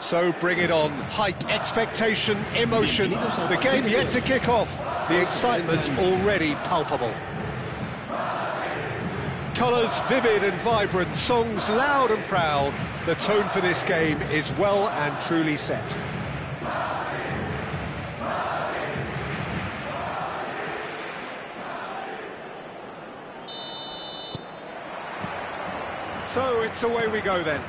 So bring it on. Hype, expectation, emotion. The game yet to kick off. The excitement already palpable. Colours vivid and vibrant, songs loud and proud. The tone for this game is well and truly set. So it's away we go then.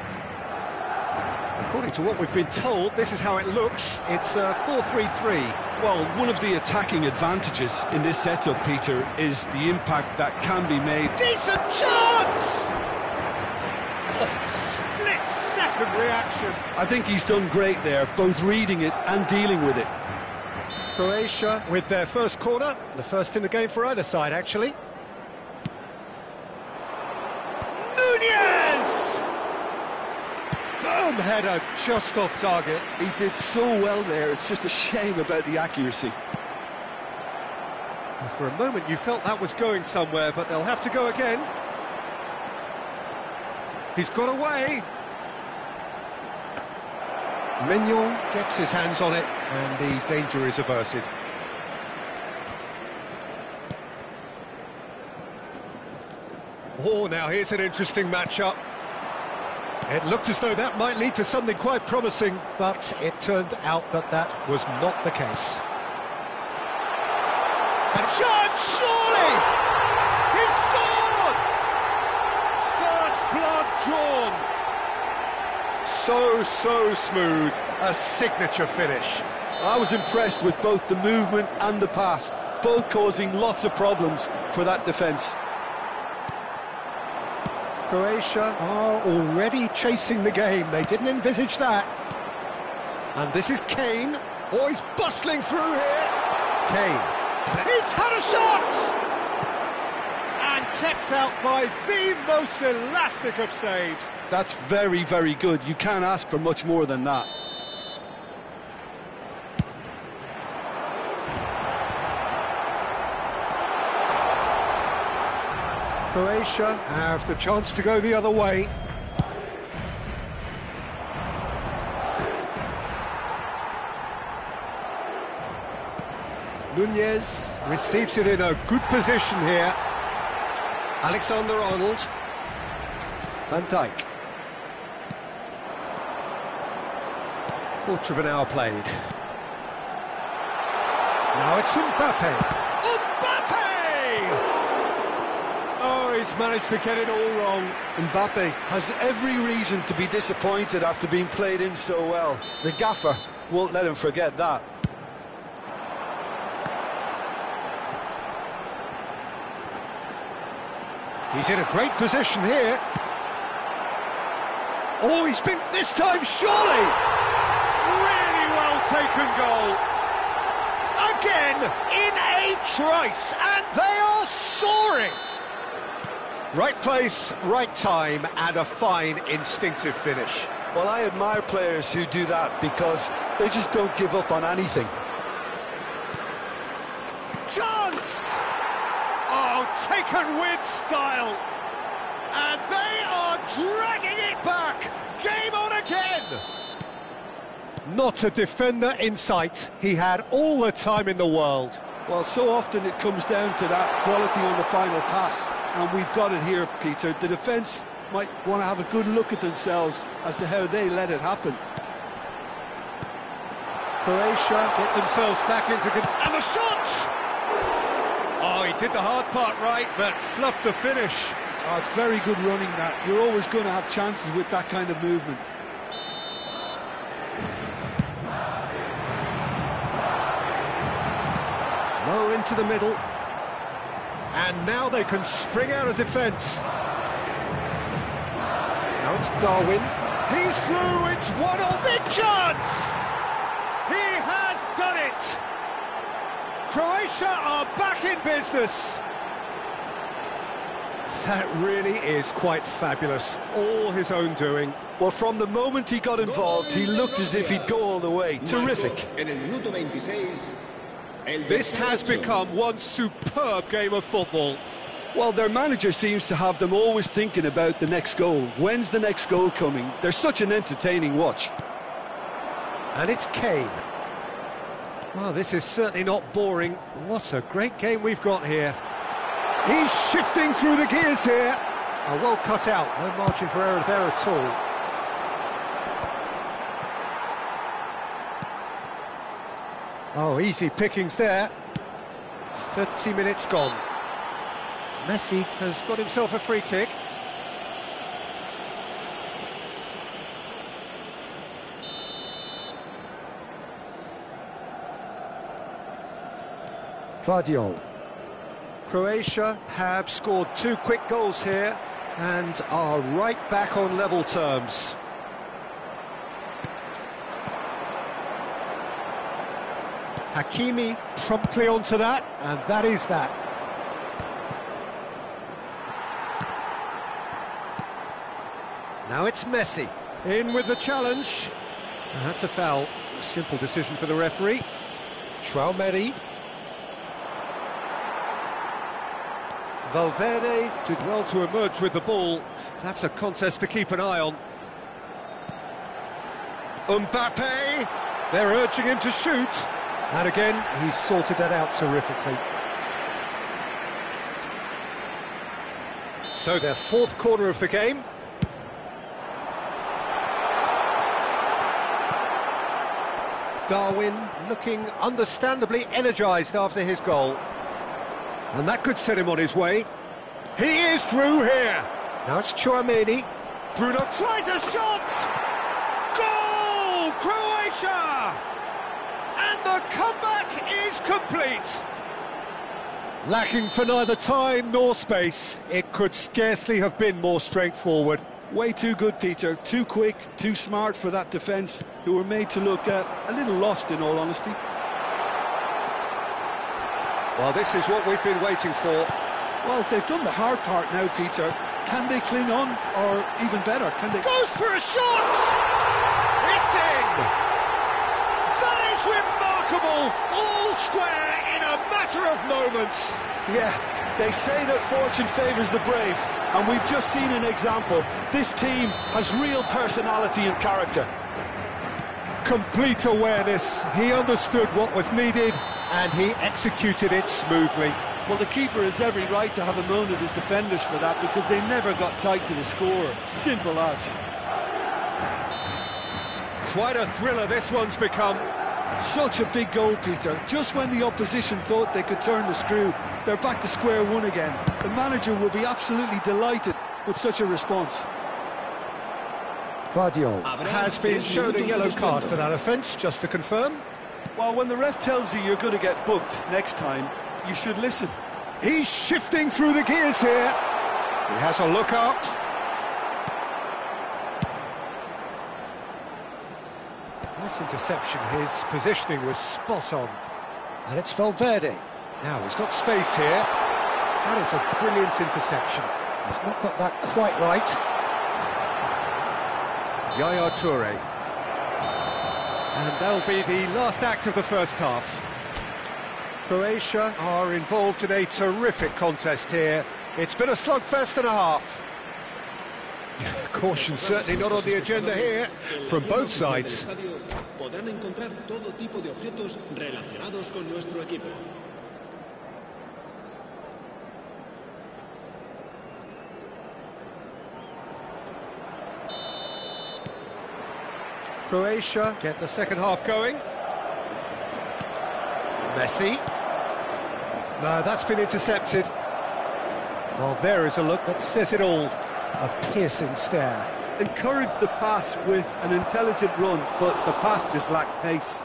According to what we've been told, this is how it looks. It's a 4-3-3. Well, one of the attacking advantages in this setup, Peter, is the impact that can be made. Decent chance! Oh, split-second reaction. I think he's done great there, both reading it and dealing with it. Croatia with their first corner, the first in the game for either side, actually. Firm header, just off target. He did so well there, it's just a shame about the accuracy. Well, for a moment you felt that was going somewhere, but they'll have to go again. He's got away. Mignon gets his hands on it, and the danger is averted. Oh, now here's an interesting matchup. It looked as though that might lead to something quite promising, but it turned out that that was not the case. A chance, surely! He's scored! First blood drawn. So smooth, a signature finish. I was impressed with both the movement and the pass, both causing lots of problems for that defence. Croatia are already chasing the game. They didn't envisage that. And this is Kane. Oh, he's bustling through here. Kane. He's had a shot! And kept out by the most elastic of saves. That's very, very good. You can't ask for much more than that. Croatia have the chance to go the other way. Nunez receives it in a good position here. Alexander-Arnold. Van Dijk. Quarter of an hour played. Now it's Mbappe. He's managed to get it all wrong. Mbappe has every reason to be disappointed after being played in so well. The gaffer won't let him forget that. He's in a great position here. Oh, he's been this time, surely! Really well taken goal. Again, in a trice, and they are soaring. Right place, right time, and a fine instinctive finish. Well, I admire players who do that because they just don't give up on anything. Chance! Oh, taken with style. And they are dragging it back. Game on again. Not a defender in sight. He had all the time in the world. Well, so often it comes down to that quality on the final pass. And we've got it here, Peter. The defence might want to have a good look at themselves as to how they let it happen. Croatia get themselves back into control. And the shot! Oh, he did the hard part right, but fluffed the finish. Oh, it's very good running that. You're always going to have chances with that kind of movement. Low into the middle. And now they can spring out of defence. Now it's Darwin. He's through, it's 1-0, big chance! He has done it! Croatia are back in business. That really is quite fabulous, all his own doing. Well, from the moment he got involved, he looked as if he'd go all the way. Terrific. This has become one superb game of football. Well, their manager seems to have them always thinking about the next goal. When's the next goal coming? They're such an entertaining watch. And it's Kane. Well, this is certainly not boring. What a great game we've got here. He's shifting through the gears here. Oh, well cut out, no margin for error there at all. Oh, easy pickings there. 30 minutes gone. Messi has got himself a free kick. Vardiol. Croatia have scored 2 quick goals here and are right back on level terms. Hakimi promptly onto that, and that is that. Now it's Messi, in with the challenge. And that's a foul, a simple decision for the referee. Traumeri. Valverde did well to emerge with the ball. That's a contest to keep an eye on. Mbappe, they're urging him to shoot. And again, he's sorted that out terrifically. So their 4th corner of the game. Darwin looking understandably energised after his goal. And that could set him on his way. He is through here. Now it's Chouameni. Bruno tries a shot! Goal! Croatia! And the comeback is complete. Lacking for neither time nor space, it could scarcely have been more straightforward. Way too good, Peter. Too quick, too smart for that defence, who were made to look a little lost, in all honesty. Well, this is what we've been waiting for. Well, they've done the hard part now, Peter. Can they cling on? Or even better, can they... Goes for a shot! It's in! That is remarkable! All square in a matter of moments. Yeah, they say that fortune favours the brave, and we've just seen an example. This team has real personality and character. Complete awareness. He understood what was needed, and he executed it smoothly. Well, the keeper has every right to have a moan at his defenders for that, because they never got tight to the score. Simple as. Quite a thriller this one's become. Such a big goal, Peter. Just when the opposition thought they could turn the screw, they're back to square one again. The manager will be absolutely delighted with such a response. Vardiol has been shown a yellow card for that offence, just to confirm. Well, when the ref tells you you're going to get booked next time, you should listen. He's shifting through the gears here. He has a look out. Nice interception. His positioning was spot on. And it's Valverde. Now he's got space here. That is a brilliant interception. He's not got that quite right. Yaya Toure. And that'll be the last act of the first half. Croatia are involved in a terrific contest here. It's been a slugfest and a half. Caution certainly not on the agenda here from both sides. Podrán encontrar todo tipo de objetos relacionados con nuestro equipo. Croatia get the second half going. Messi. No, that's been intercepted. Well, there is a look that says it all. A piercing stare. Encouraged the pass with an intelligent run, but the pass just lacked pace.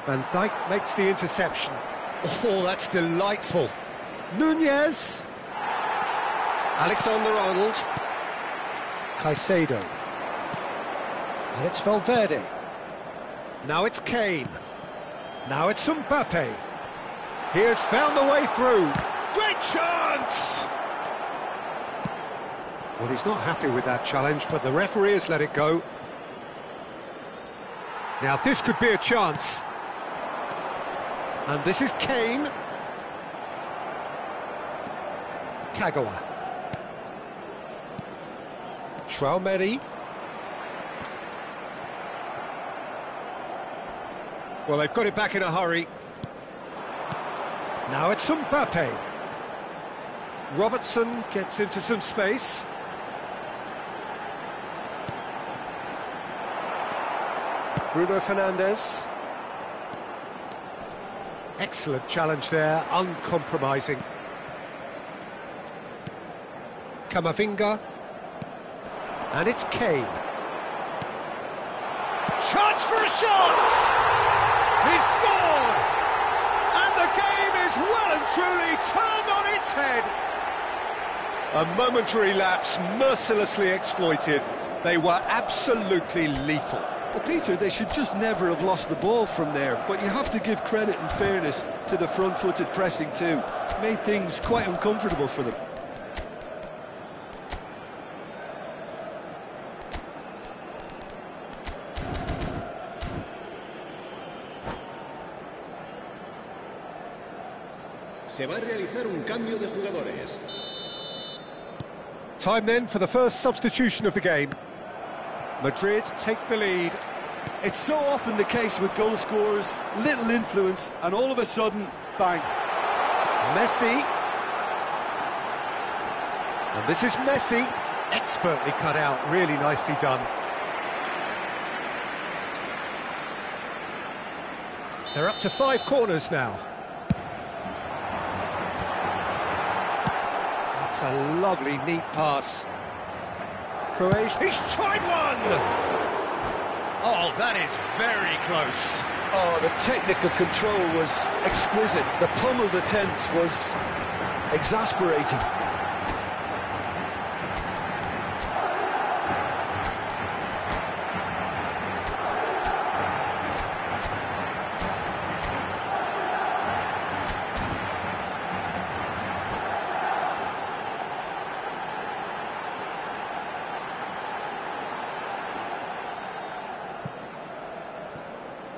Van Dijk makes the interception. Oh, that's delightful. Nunez. Alexander-Arnold. Caicedo. And it's Valverde. Now it's Kane. Now it's Mbappe. He has found the way through. Great chance! Well, he's not happy with that challenge, but the referee has let it go. Now, this could be a chance. And this is Kane. Traumeri. Well, they've got it back in a hurry. Now it's Mbappe. Robertson gets into some space. Bruno Fernandes. Excellent challenge there, uncompromising. Camavinga. And it's Kane. Chance for a shot! He scored! And the game is well and truly turned on its head. A momentary lapse mercilessly exploited. They were absolutely lethal. Well, Peter, they should just never have lost the ball from there, but you have to give credit and fairness to the front-footed pressing too. Made things quite uncomfortable for them. Se va a realizar un cambio de jugadores. Time then for the first substitution of the game. Madrid take the lead. It's so often the case with goal scorers, little influence, and all of a sudden, bang. Messi. And this is Messi. Expertly cut out, really nicely done. They're up to 5 corners now. That's a lovely, neat pass. Croatia. He's tried one! Oh, that is very close. Oh, the technical control was exquisite. The pummeled attempt was exasperating.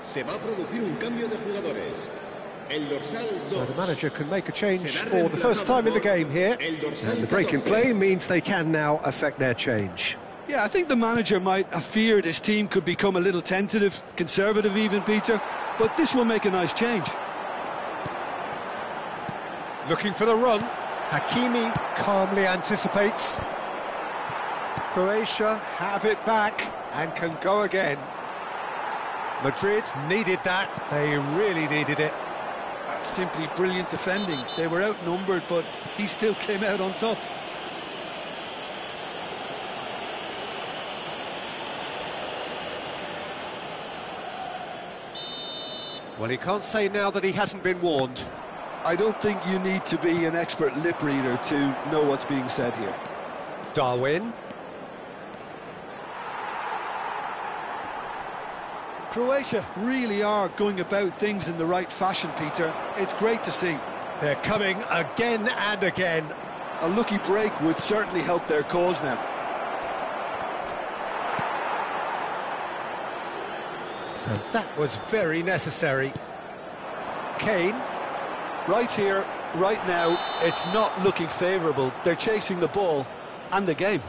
Se va a producir un cambio de jugadores. El dorsal 2. So the manager can make a change for the first time in the game here. And the break in play means they can now affect their change. Yeah, I think the manager might have feared his team could become a little tentative, conservative even, Peter, but this will make a nice change. Looking for the run. Hakimi calmly anticipates. Croatia have it back and can go again. Madrid needed that, they really needed it. That's simply brilliant defending. They were outnumbered, but he still came out on top. Well, he can't say now that he hasn't been warned. I don't think you need to be an expert lip reader to know what's being said here. Darwin. Croatia really are going about things in the right fashion, Peter. It's great to see. They're coming again and again. A lucky break would certainly help their cause now. And that was very necessary. Kane. Right here, right now, it's not looking favourable. They're chasing the ball and the game.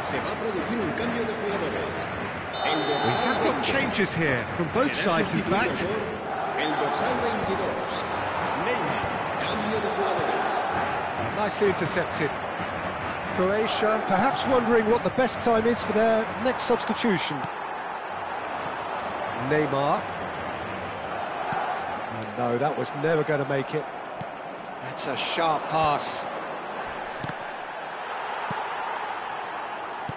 Se va a producir un cambio de jugadores. We have got changes here from both sides, in fact. El dorsal 22. Neymar, cambio de jugadores. Nicely intercepted. Croatia perhaps wondering what the best time is for their next substitution. Neymar. Oh no, that was never going to make it. That's a sharp pass.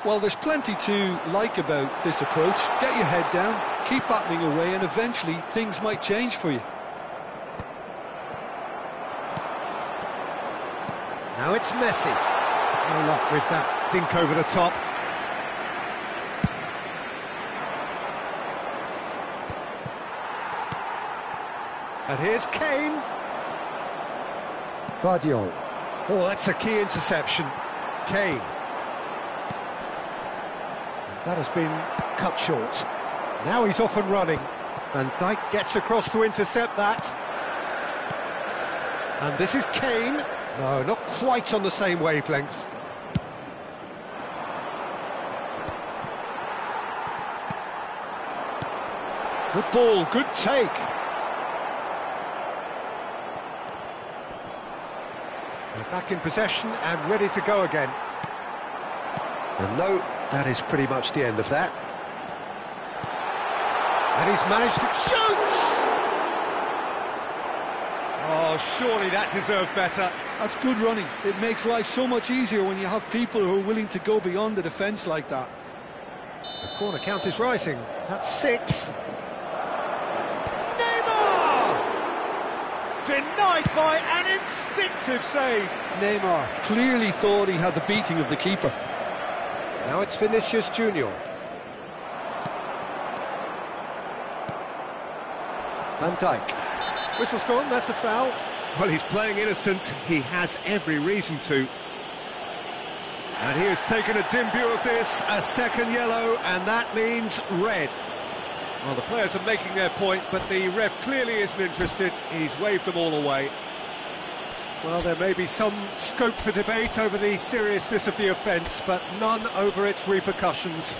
Well, there's plenty to like about this approach. Get your head down, Keep battling away and eventually things might change for you. Now it's Messi. No luck with that dink over the top. And here's Kane. Vardiol. Oh, that's a key interception. Kane. That has been cut short. Now he's off and running. Van Dijk gets across to intercept that. And this is Kane. No, not quite on the same wavelength. Good ball, good take. They're back in possession and ready to go again. And no, that is pretty much the end of that. And he's managed to shoot! Oh, surely that deserved better. That's good running. It makes life so much easier when you have people who are willing to go beyond the defence like that. The corner count is rising. That's 6. Neymar! Denied by an instinctive save. Neymar clearly thought he had the beating of the keeper. Now it's Vinicius Junior. Van Dijk. Whistle's gone, that's a foul. Well, he's playing innocent. He has every reason to. And he has taken a dim view of this, a second yellow, and that means red. Well, the players are making their point, but the ref clearly isn't interested. He's waved them all away. Well, there may be some scope for debate over the seriousness of the offence, but none over its repercussions.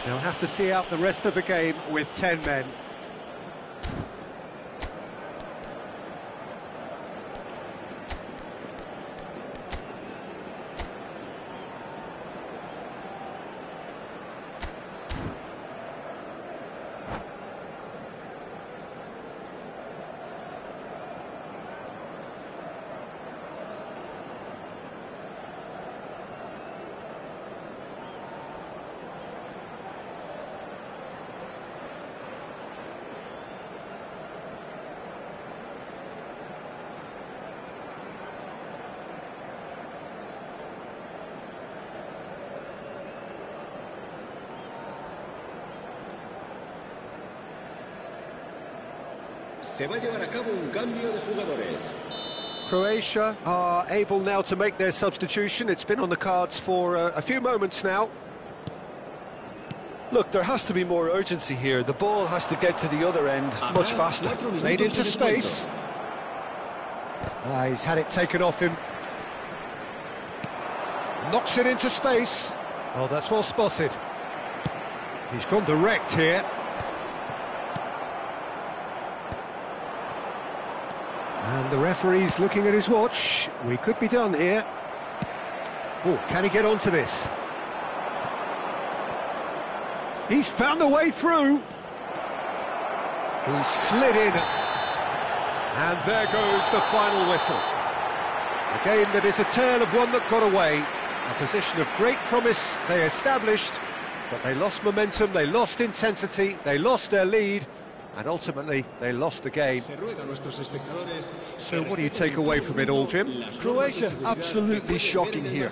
They'll have to see out the rest of the game with 10 men. Se va a llevar a cabo un cambio de jugadores. Croatia are able now to make their substitution. It's been on the cards for a few moments now. Look, there has to be more urgency here. The ball has to get to the other end much faster. Played into space. He's had it taken off him. Knocks it into space. Oh, that's well spotted. He's gone direct here. And the referee's looking at his watch. We could be done here. Oh, can he get onto this? He's found a way through. He slid in. And there goes the final whistle. A game that is a tale of one that got away. A position of great promise they established, but they lost momentum, they lost intensity, they lost their lead, and ultimately they lost the game. So what do you take away from it all, Jim? Croatia absolutely shocking here.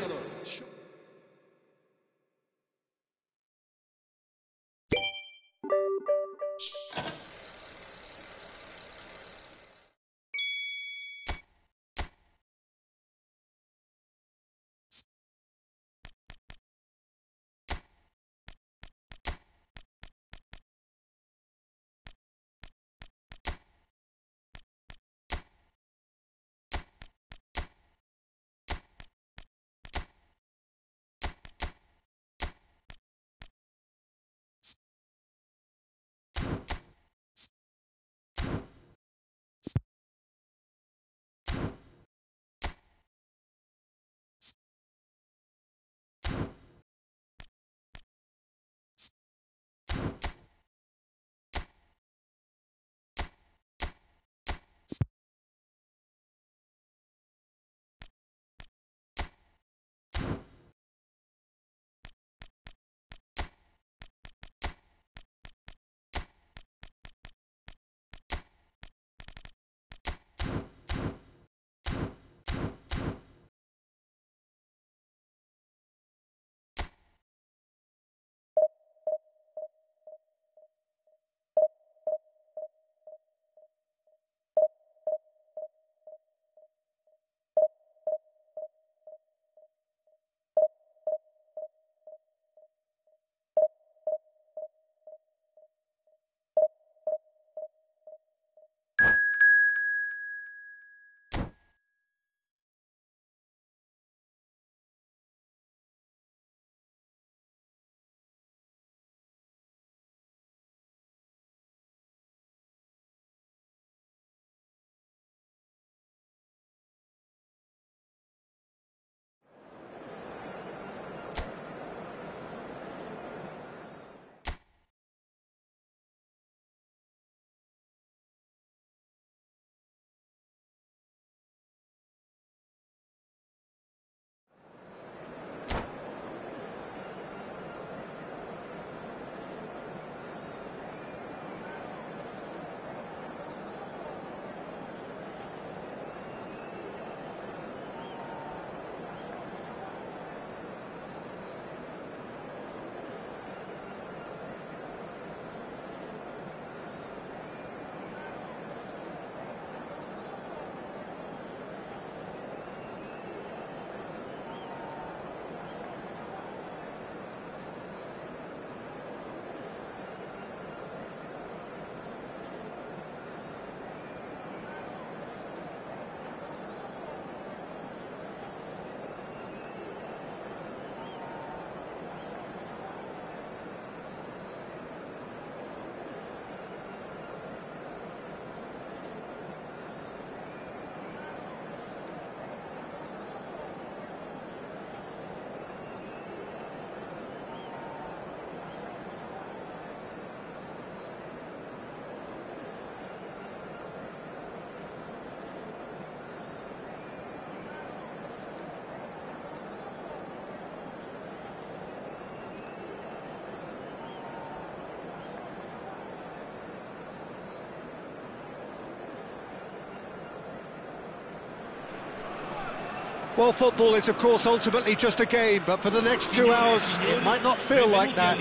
Well, football is, of course, ultimately just a game, but for the next 2 hours, it might not feel like that.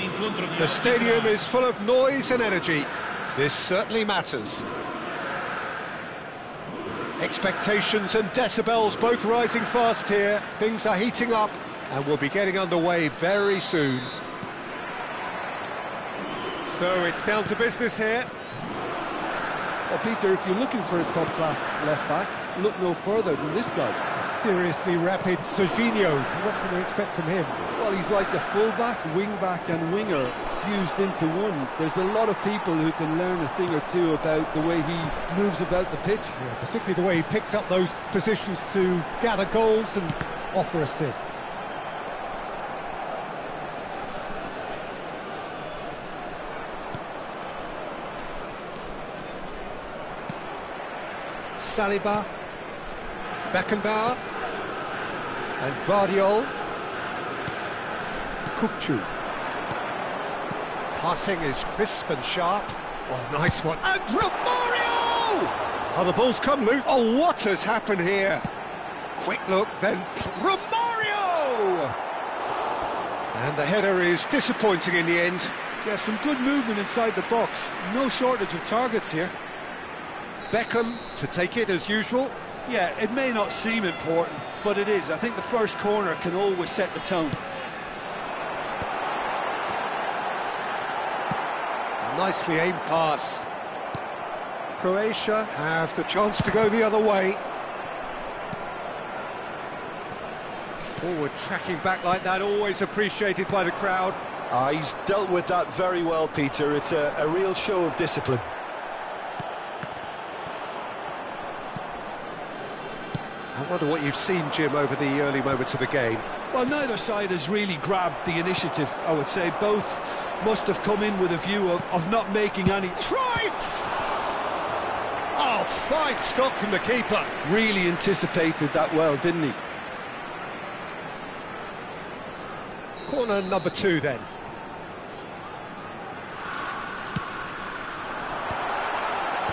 The stadium is full of noise and energy. This certainly matters. Expectations and decibels both rising fast here. Things are heating up, and we'll be getting underway very soon. So it's down to business here. Well, Peter, if you're looking for a top-class left-back, look no further than this guy. Seriously rapid Serginho. What can we expect from him? Well, he's like the full-back, wing-back and winger fused into one. There's a lot of people who can learn a thing or two about the way he moves about the pitch. Yeah, particularly the way he picks up those positions to gather goals and offer assists. Saliba, Beckenbauer, and Vardiol. Kukçu. Passing is crisp and sharp. Oh, nice one. And Romario! Oh, the ball's come loose. Oh, what has happened here? Quick look, then Romario! And the header is disappointing in the end. Yeah, some good movement inside the box. No shortage of targets here. Beckham to take it as usual. Yeah, it may not seem important, but it is. I think the first corner can always set the tone. Nicely aimed pass. Croatia have the chance to go the other way. Forward tracking back like that, always appreciated by the crowd. He's dealt with that very well, Peter. It's a real show of discipline. I wonder what you've seen, Jim, over the early moments of the game. Well, neither side has really grabbed the initiative, I would say. Both must have come in with a view of not making any... Cruyff! Oh, fine stop from the keeper. Really anticipated that well, didn't he? Corner number 2, then.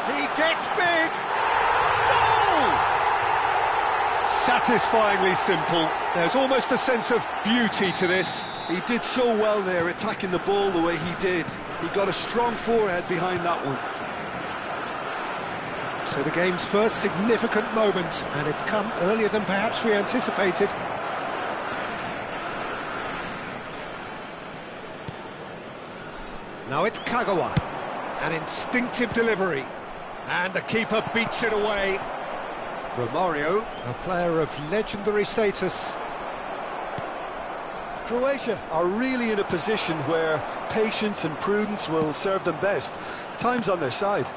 He gets big! Goal! Satisfyingly simple. There's almost a sense of beauty to this. He did so well there, attacking the ball the way he did. He got a strong forehead behind that one. So the game's first significant moment, and it's come earlier than perhaps we anticipated. Now it's Kagawa. An instinctive delivery. And the keeper beats it away. Romario, a player of legendary status. Croatia are really in a position where patience and prudence will serve them best. Time's on their side.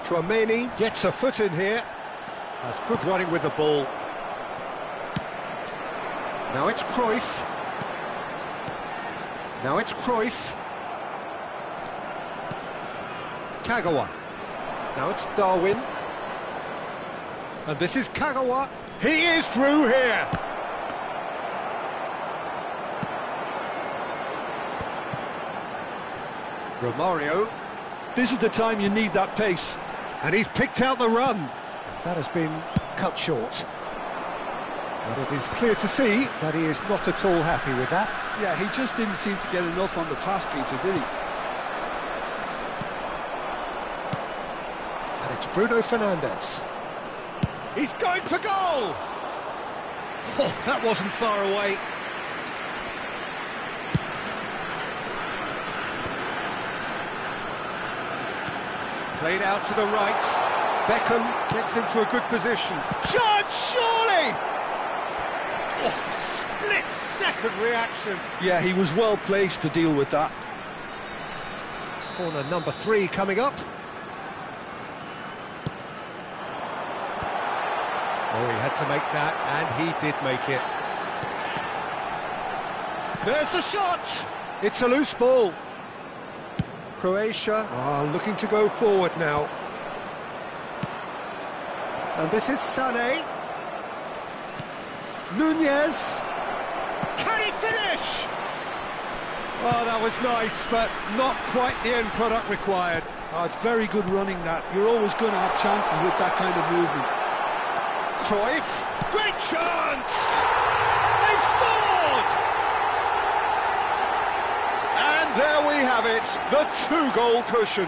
Tchouaméni gets a foot in here. That's good running with the ball. Now it's Cruyff. Now it's Cruyff. Kagawa. Now it's Darwin. And this is Kagawa. He is through here. Romario. This is the time you need that pace. And he's picked out the run. That has been cut short. But it is clear to see that he is not at all happy with that. Yeah, he just didn't seem to get enough on the pass, Peter, did he? And it's Bruno Fernandes. He's going for goal! Oh, that wasn't far away. Played out to the right. Beckham gets into a good position. Shot, surely! Oh, split-second reaction. Yeah, he was well placed to deal with that. Corner number 3 coming up. Oh, he had to make that, and he did make it. There's the shot! It's a loose ball. Croatia are looking to go forward now. And this is Sané. Nunez. Can he finish? Oh, that was nice, but not quite the end product required. Oh, it's very good running, that. You're always going to have chances with that kind of movement. Cruyff, great chance! They've scored! And there we have it, the two-goal cushion.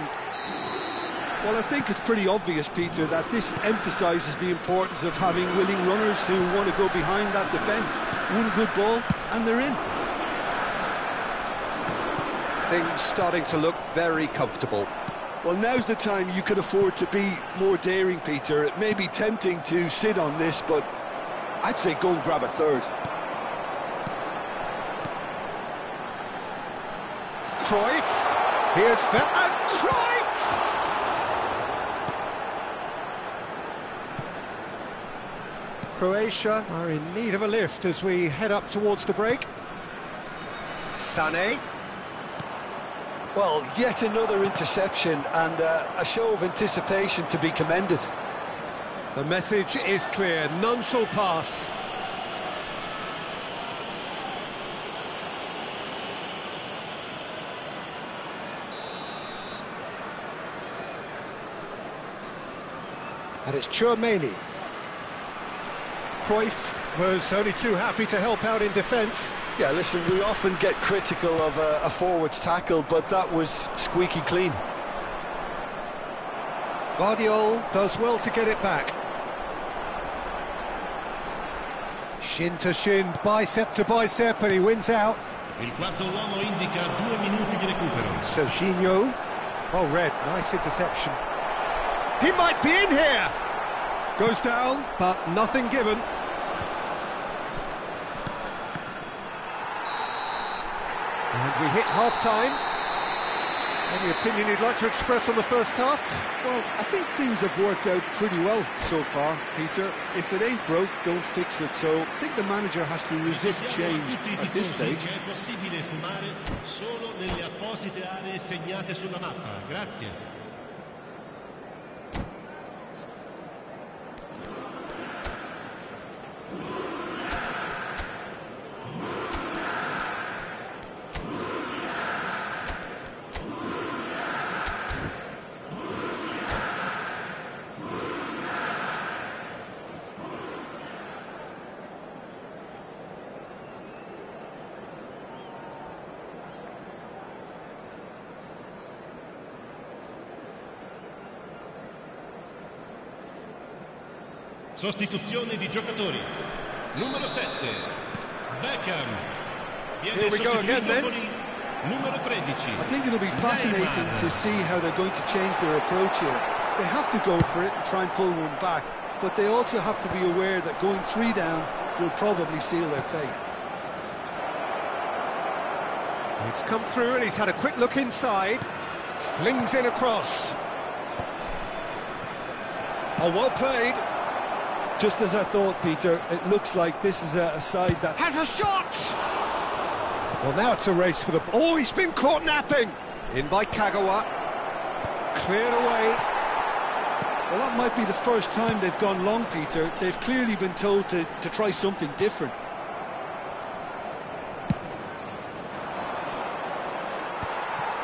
Well, I think it's pretty obvious, Peter, that this emphasises the importance of having willing runners who want to go behind that defence. One good ball, and they're in. Things starting to look very comfortable. Well, now's the time you can afford to be more daring, Peter. It may be tempting to sit on this, but I'd say go and grab a third. Cruyff, here's and Cruyff! Croatia are in need of a lift as we head up towards the break. Sané. Well, yet another interception and a show of anticipation to be commended. The message is clear, none shall pass. And it's Tchouaméni. Cruyff was only too happy to help out in defence. Yeah, listen, we often get critical of a forward's tackle, but that was squeaky clean. Guardiola does well to get it back. Shin to shin, bicep to bicep, and he wins out. Il quarto uomo indica 2 minuti di recupero. Serginho. Oh, Red, nice interception. He might be in here! Goes down, but nothing given. And we hit half-time. Any opinion you'd like to express on the first half? Well, I think things have worked out pretty well so far, Peter. If it ain't broke, don't fix it. So I think the manager has to resist change at this stage. È possibile fumare solo nelle apposite aree segnate sulla mappa. Grazie. Sostituzione di giocatori. Numero 7, Beckham. Here we go again then. Numero 13. I think it'll be fascinating to see how they're going to change their approach here. They have to go for it and try and pull one back, but they also have to be aware that going 3 down will probably seal their fate. It's come through and he's had a quick look inside. Flings in across. Oh, well played. Just as I thought, Peter, it looks like this is a side that Has a shot! Well, now it's a race for the... Oh, he's been caught napping! In by Kagawa. Cleared away. Well, that might be the first time they've gone long, Peter. They've clearly been told to try something different.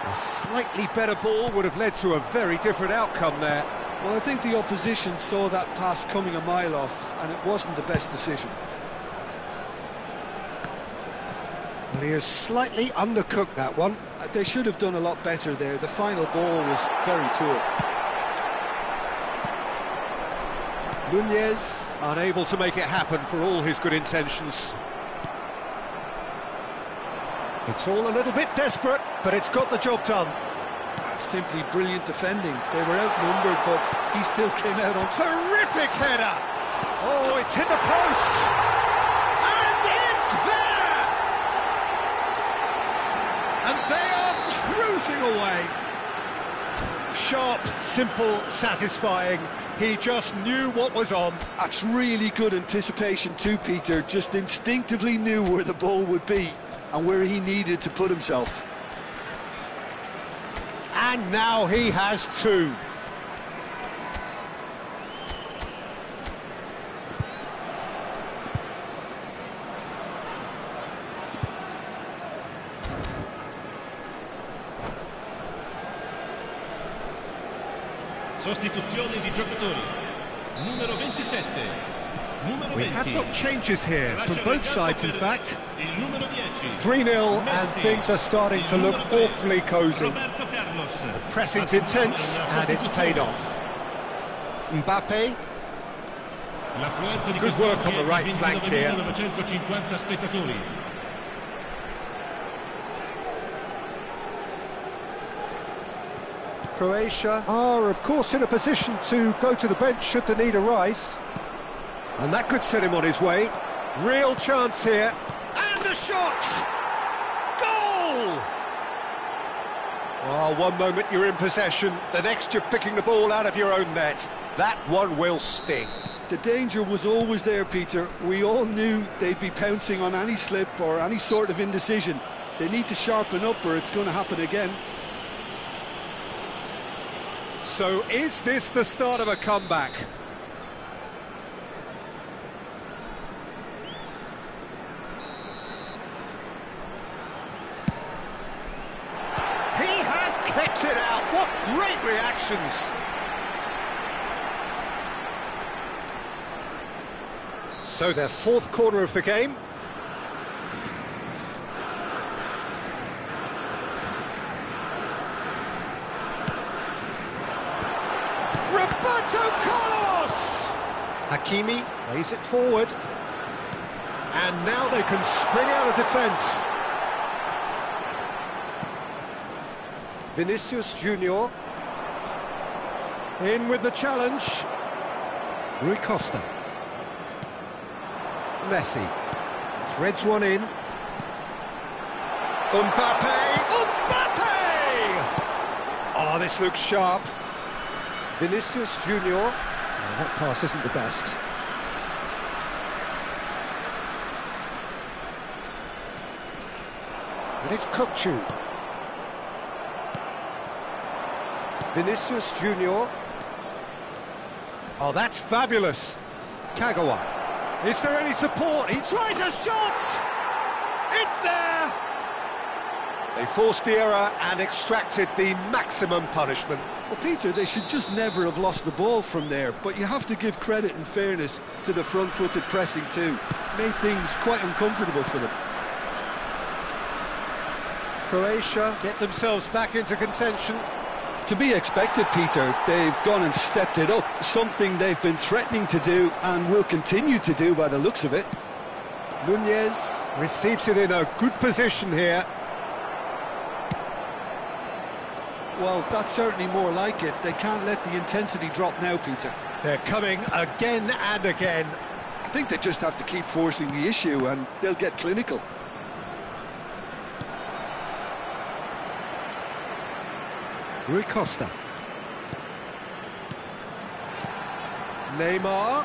A slightly better ball would have led to a very different outcome there. Well, I think the opposition saw that pass coming a mile off, and it wasn't the best decision. Well, he has slightly undercooked that one. They should have done a lot better there. The final ball was very poor. Nunez unable to make it happen for all his good intentions. It's all a little bit desperate, but it's got the job done. Simply brilliant defending. They were outnumbered, but he still came out on... Terrific header! Oh, it's hit the post! And it's there! And they are cruising away. Sharp, simple, satisfying. He just knew what was on. That's really good anticipation too, Peter. Just instinctively knew where the ball would be and where he needed to put himself. And now he has 2. Sostituzione di giocatori. Numero 27, Numero We 20. have got changes here from both sides, in fact. Il numero 10. 3-0 and things are starting to look awfully cosy. Roberto Carlos. Pressing's intense and it's paid off. Mbappe. L'affluenza di Good work on the right 29.950 flank here. spettatori. Croatia are, of course, in a position to go to the bench should the need arise. And that could set him on his way. Real chance here. And the shot! Goal! Oh, one moment you're in possession, the next you're picking the ball out of your own net. That one will sting. The danger was always there, Peter. We all knew they'd be pouncing on any slip or any sort of indecision. They need to sharpen up or it's going to happen again. So is this the start of a comeback? He has kept it out. What great reactions. So their fourth corner of the game. Roberto Carlos! Hakimi lays it forward. And now they can spring out of defence. Vinicius Junior in with the challenge. Rui Costa. Messi threads one in. Mbappe! Oh, this looks sharp. Vinicius Junior. Oh, that pass isn't the best. And it's Kukçu. Vinicius Junior. Oh, that's fabulous. Kagawa. Is there any support? He tries a shot! It's there! They forced the error and extracted the maximum punishment. Well, Peter, they should just never have lost the ball from there, but you have to give credit and fairness to the front-footed pressing too. Made things quite uncomfortable for them. Croatia get themselves back into contention. To be expected, Peter. They've gone and stepped it up, something they've been threatening to do and will continue to do by the looks of it. Nunez receives it in a good position here. Well, that's certainly more like it. They can't let the intensity drop now, Peter. They're coming again and again. I think they just have to keep forcing the issue and they'll get clinical. Rui Costa. Neymar.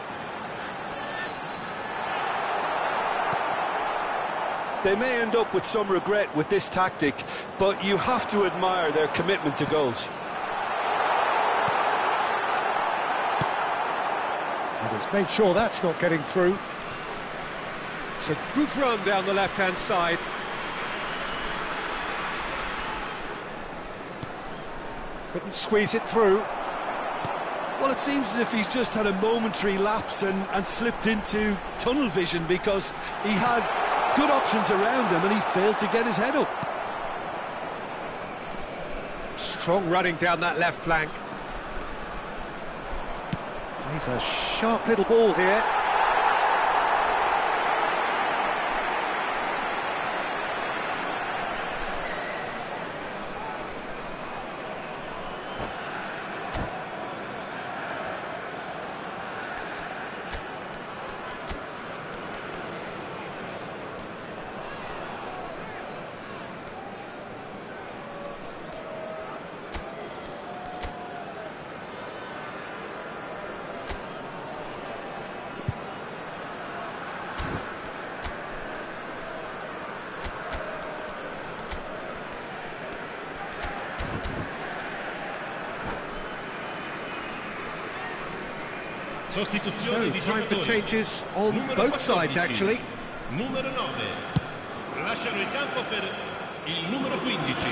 They may end up with some regret with this tactic, but you have to admire their commitment to goals. And he's made sure that's not getting through. It's a good run down the left-hand side. Couldn't squeeze it through. Well, it seems as if he's just had a momentary lapse and slipped into tunnel vision because he had good options around him and he failed to get his head up. Strong running down that left flank. He's a sharp little ball here. So, time for changes on both sides, actually. Numero 9. Lasciano il campo per il numero 15.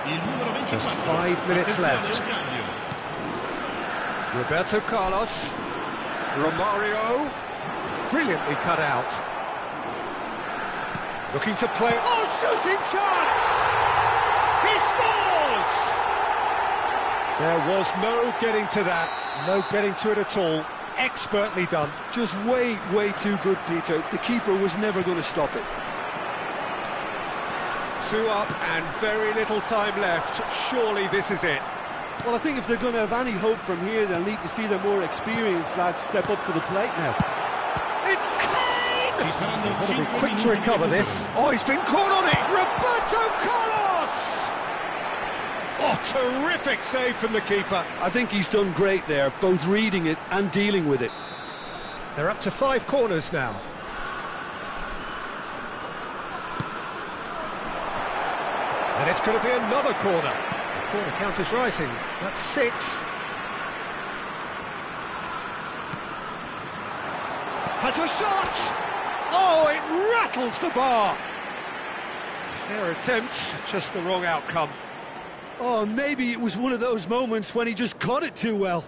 Il numero 24. Just 5 minutes left. Roberto Carlos. Romario. Brilliantly cut out. Looking to play... Oh, shooting chance! He scores! There was no getting to that. No getting to it at all. Expertly done. Just way too good, Peter. The keeper was never going to stop it. 2 up and very little time left. Surely this is it. Well, I think if they're going to have any hope from here, they'll need to see the more experienced lads step up to the plate now. It's Kane! Got Got to be quick to recover this. Oh, he's been caught on it! Roberto Carlos! Oh, terrific save from the keeper. I think he's done great there, both reading it and dealing with it. They're up to 5 corners now. And it's going to be another corner. The corner count is rising. That's 6. Has a shot! Oh, it rattles the bar. Fair attempt, just the wrong outcome. Oh, maybe it was one of those moments when he just caught it too well.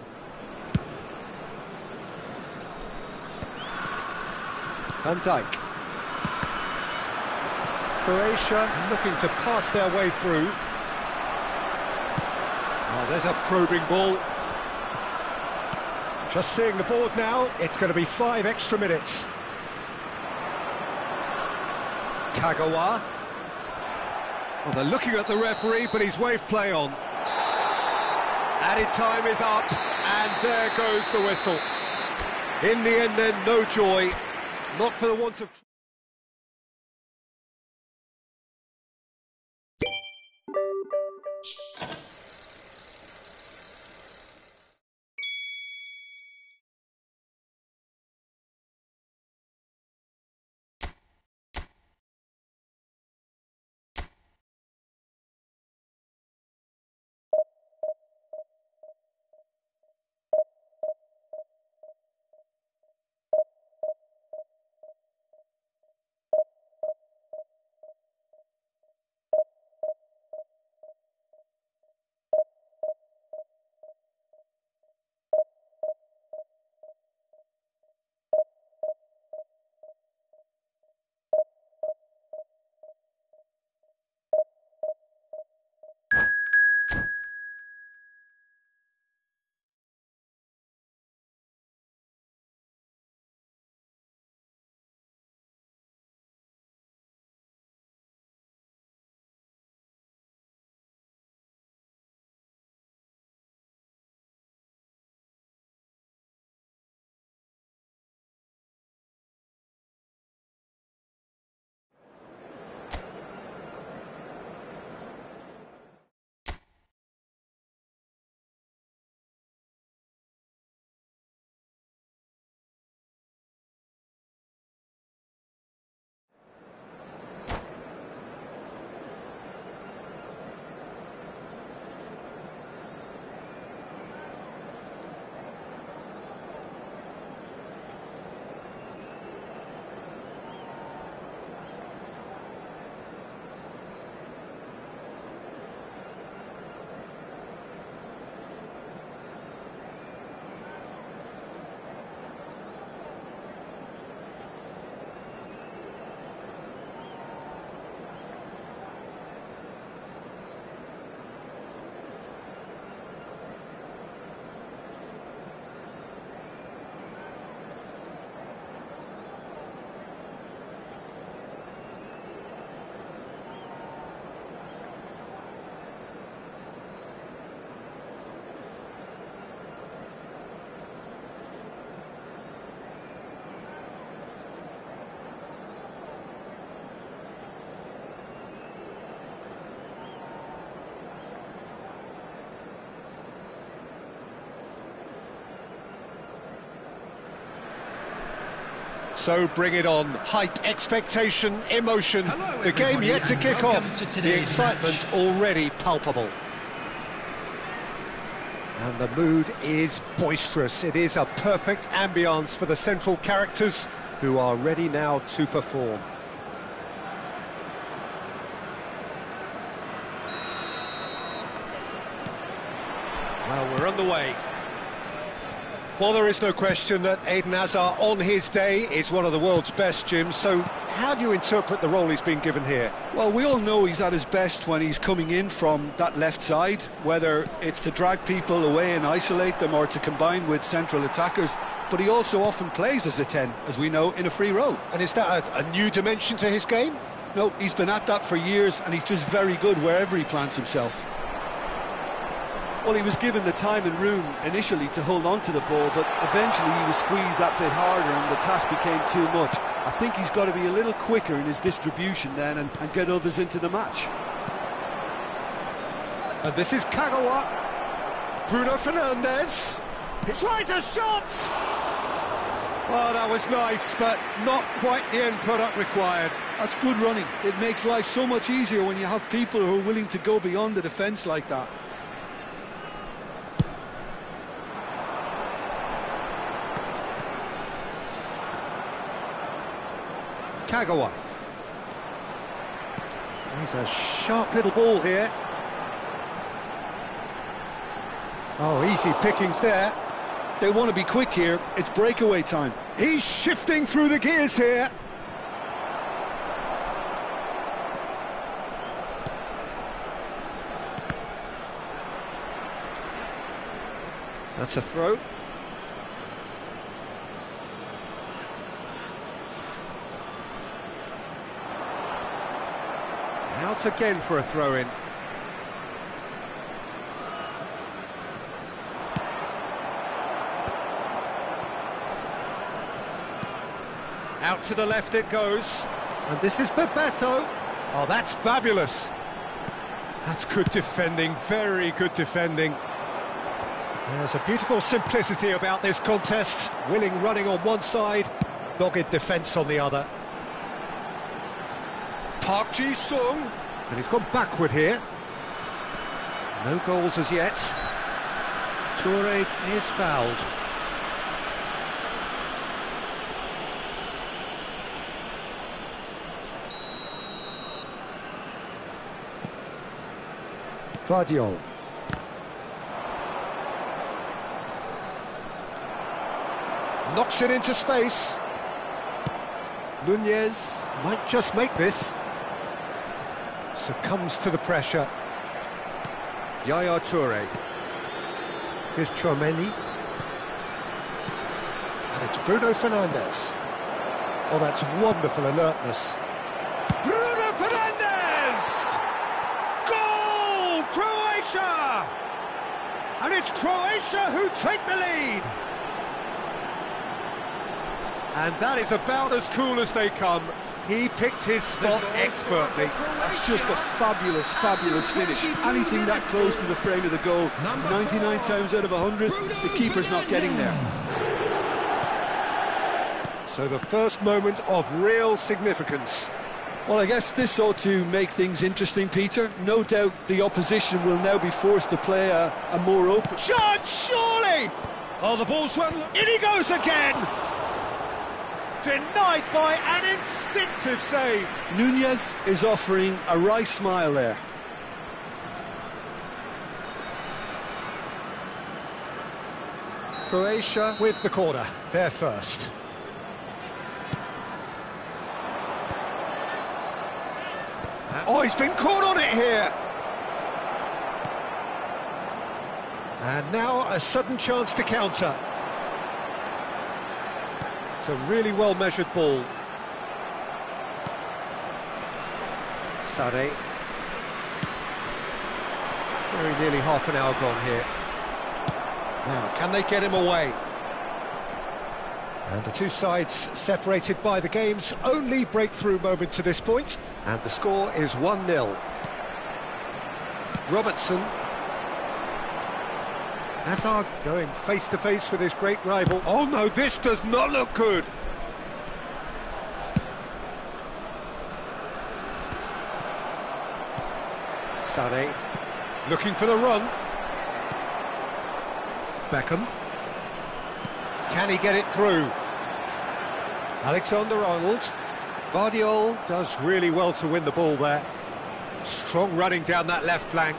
Van Dijk. Croatia looking to pass their way through. Oh, there's a probing ball. Just seeing the board now, it's going to be 5 extra minutes. Kagawa. Well, they're looking at the referee, but he's waved play on. Added time is up, and there goes the whistle. In the end then, no joy, not for the want of... So bring it on. Hype, expectation, emotion. Hello, the game yet to kick off. to The excitement already palpable. And the mood is boisterous. It is a perfect ambience for the central characters who are ready now to perform. Well, we're on the way. Well, there is no question that Eden Hazard on his day is one of the world's best, Jim, so how do you interpret the role he's been given here? Well, we all know he's at his best when he's coming in from that left side, whether it's to drag people away and isolate them or to combine with central attackers, but he also often plays as a 10, as we know, in a free role. And is that a new dimension to his game? No, he's been at that for years and he's just very good wherever he plants himself. Well, he was given the time and room initially to hold on to the ball, but eventually he was squeezed that bit harder and the task became too much. I think he's got to be a little quicker in his distribution then and get others into the match. And this is Kagawa. Bruno Fernandes. He tries a shot! Well, that was nice, but not quite the end product required. That's good running. It makes life so much easier when you have people who are willing to go beyond the defence like that. Kagawa. There's a sharp little ball here. Oh, easy pickings there. They want to be quick here. It's breakaway time. He's shifting through the gears here. That's a throw. Out again for a throw-in. Out to the left it goes. And this is Bebeto. Oh, that's fabulous. That's good defending, very good defending. There's a beautiful simplicity about this contest. Willing running on one side, dogged defence on the other. Park Ji-sung, and he's gone backward here. No goals as yet. Toure is fouled. Vardiol. Knocks it into space. Nunez might just make this. Succumbs to the pressure. Yaya Toure. Here's Chouameni. And it's Bruno Fernandes. Oh, that's wonderful alertness. Bruno Fernandes! Goal! Croatia! And it's Croatia who take the lead. And that is about as cool as they come. He picked his spot expertly. That's just a fabulous, fabulous finish. Anything that close to the frame of the goal, 99 times out of 100, the keeper's not getting there. So the first moment of real significance. Well, I guess this ought to make things interesting, Peter. No doubt the opposition will now be forced to play a more open... Shot, surely! Oh, the ball's run. In he goes again! Denied by an instinctive save. Nunez is offering a wry smile there. Croatia with the corner, they're first. Oh, he's been caught on it here. And now a sudden chance to counter. It's a really well-measured ball. Sade. Very nearly half an hour gone here. Now, can they get him away? And the two sides separated by the game's only breakthrough moment to this point. And the score is 1-0. Robertson. Hazard going face-to-face with his great rival. Oh no, this does not look good. Sade looking for the run. Beckham. Can he get it through? Alexander-Arnold. Vardiol does really well to win the ball there. Strong running down that left flank.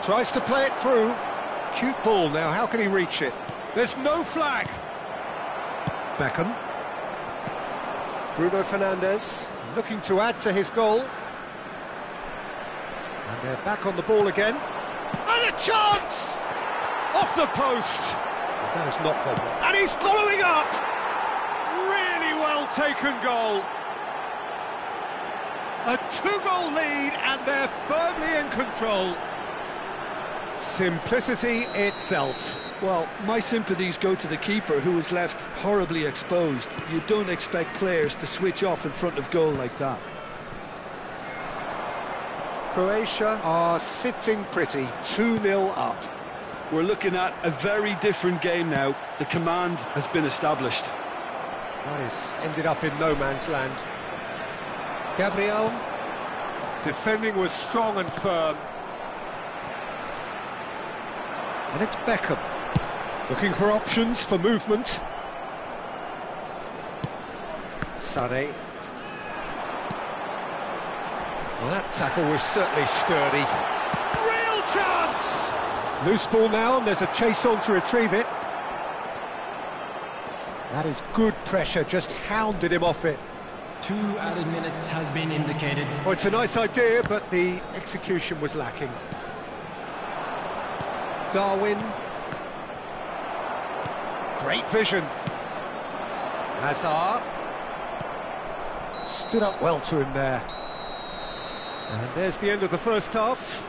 Tries to play it through. Cute ball now, how can he reach it? There's no flag. Beckham. Bruno Fernandes. Looking to add to his goal. And they're back on the ball again. And a chance! Off the post! That has not gone well. And he's following up! Really well taken goal. A 2-goal lead and they're firmly in control. Simplicity itself. Well, my sympathies go to the keeper, who was left horribly exposed. You don't expect players to switch off in front of goal like that. Croatia are sitting pretty, 2-0 up. We're looking at a very different game now. The command has been established. That is ended up in no man's land. Gabriel. Defending was strong and firm. And it's Beckham. Looking for options for movement. Sané. Well, that tackle was certainly sturdy. Real chance! Loose ball now, and there's a chase on to retrieve it. That is good pressure, just hounded him off it. 2 added minutes has been indicated. Oh, it's a nice idea, but the execution was lacking. Darwin. Great vision. Hazard. Stood up well to him there. And there's the end of the first half.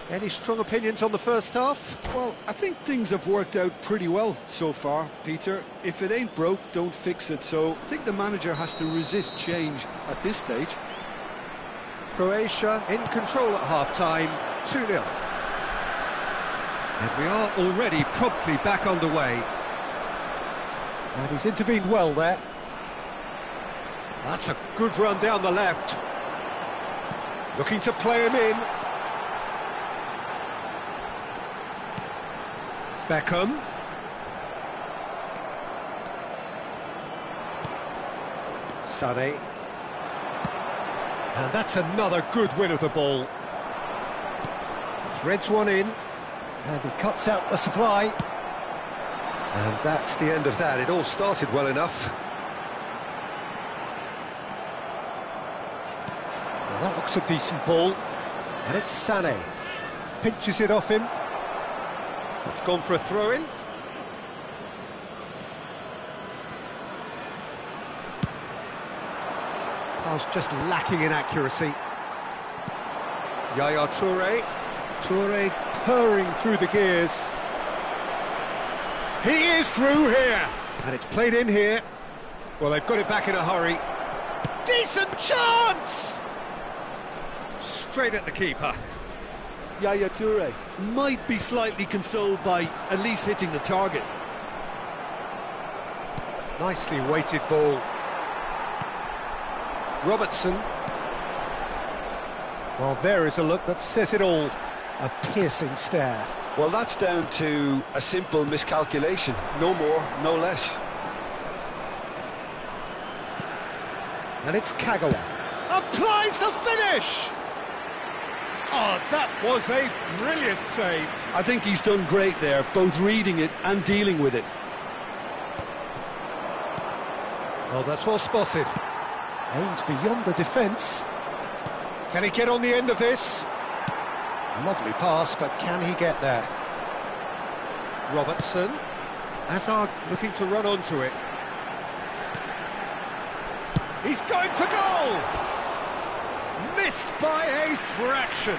Any strong opinions on the first half? Well, I think things have worked out pretty well so far, Peter. If it ain't broke, don't fix it. So I think the manager has to resist change at this stage. Croatia in control at half-time, 2-0. And we are already promptly back underway. And he's intervened well there. That's a good run down the left. Looking to play him in. Beckham. Sané. And that's another good win of the ball. Threads one in. And he cuts out the supply. And that's the end of that. It all started well enough. Well, that looks a decent ball. And it's Sané. Pinches it off him. It's gone for a throw-in. Pass just lacking in accuracy. Yaya Toure. Toure purring through the gears. He is through here. And it's played in here. Well, they've got it back in a hurry. Decent chance! Straight at the keeper. Yaya Toure might be slightly consoled by at least hitting the target. Nicely weighted ball. Robertson. Well, there is a look that says it all. A piercing stare. Well, that's down to a simple miscalculation. No more, no less. And it's Kagawa. Applies the finish! Oh, that was a brilliant save. I think he's done great there, both reading it and dealing with it. Oh, that's well spotted. Aims beyond the defence. Can he get on the end of this? Lovely pass, but can he get there? Robertson. Hazard looking to run onto it. He's going for goal! Missed by a fraction.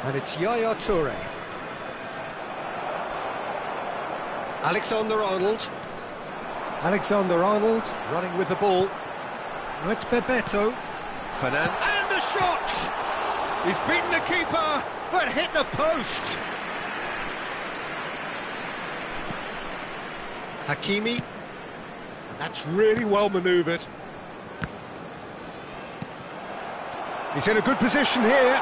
And it's Yaya Toure. Alexander-Arnold. Alexander-Arnold running with the ball. Now it's Bebeto. Fernand. And the shot! He's beaten the keeper, but hit the post. Hakimi. And that's really well manoeuvred. He's in a good position here.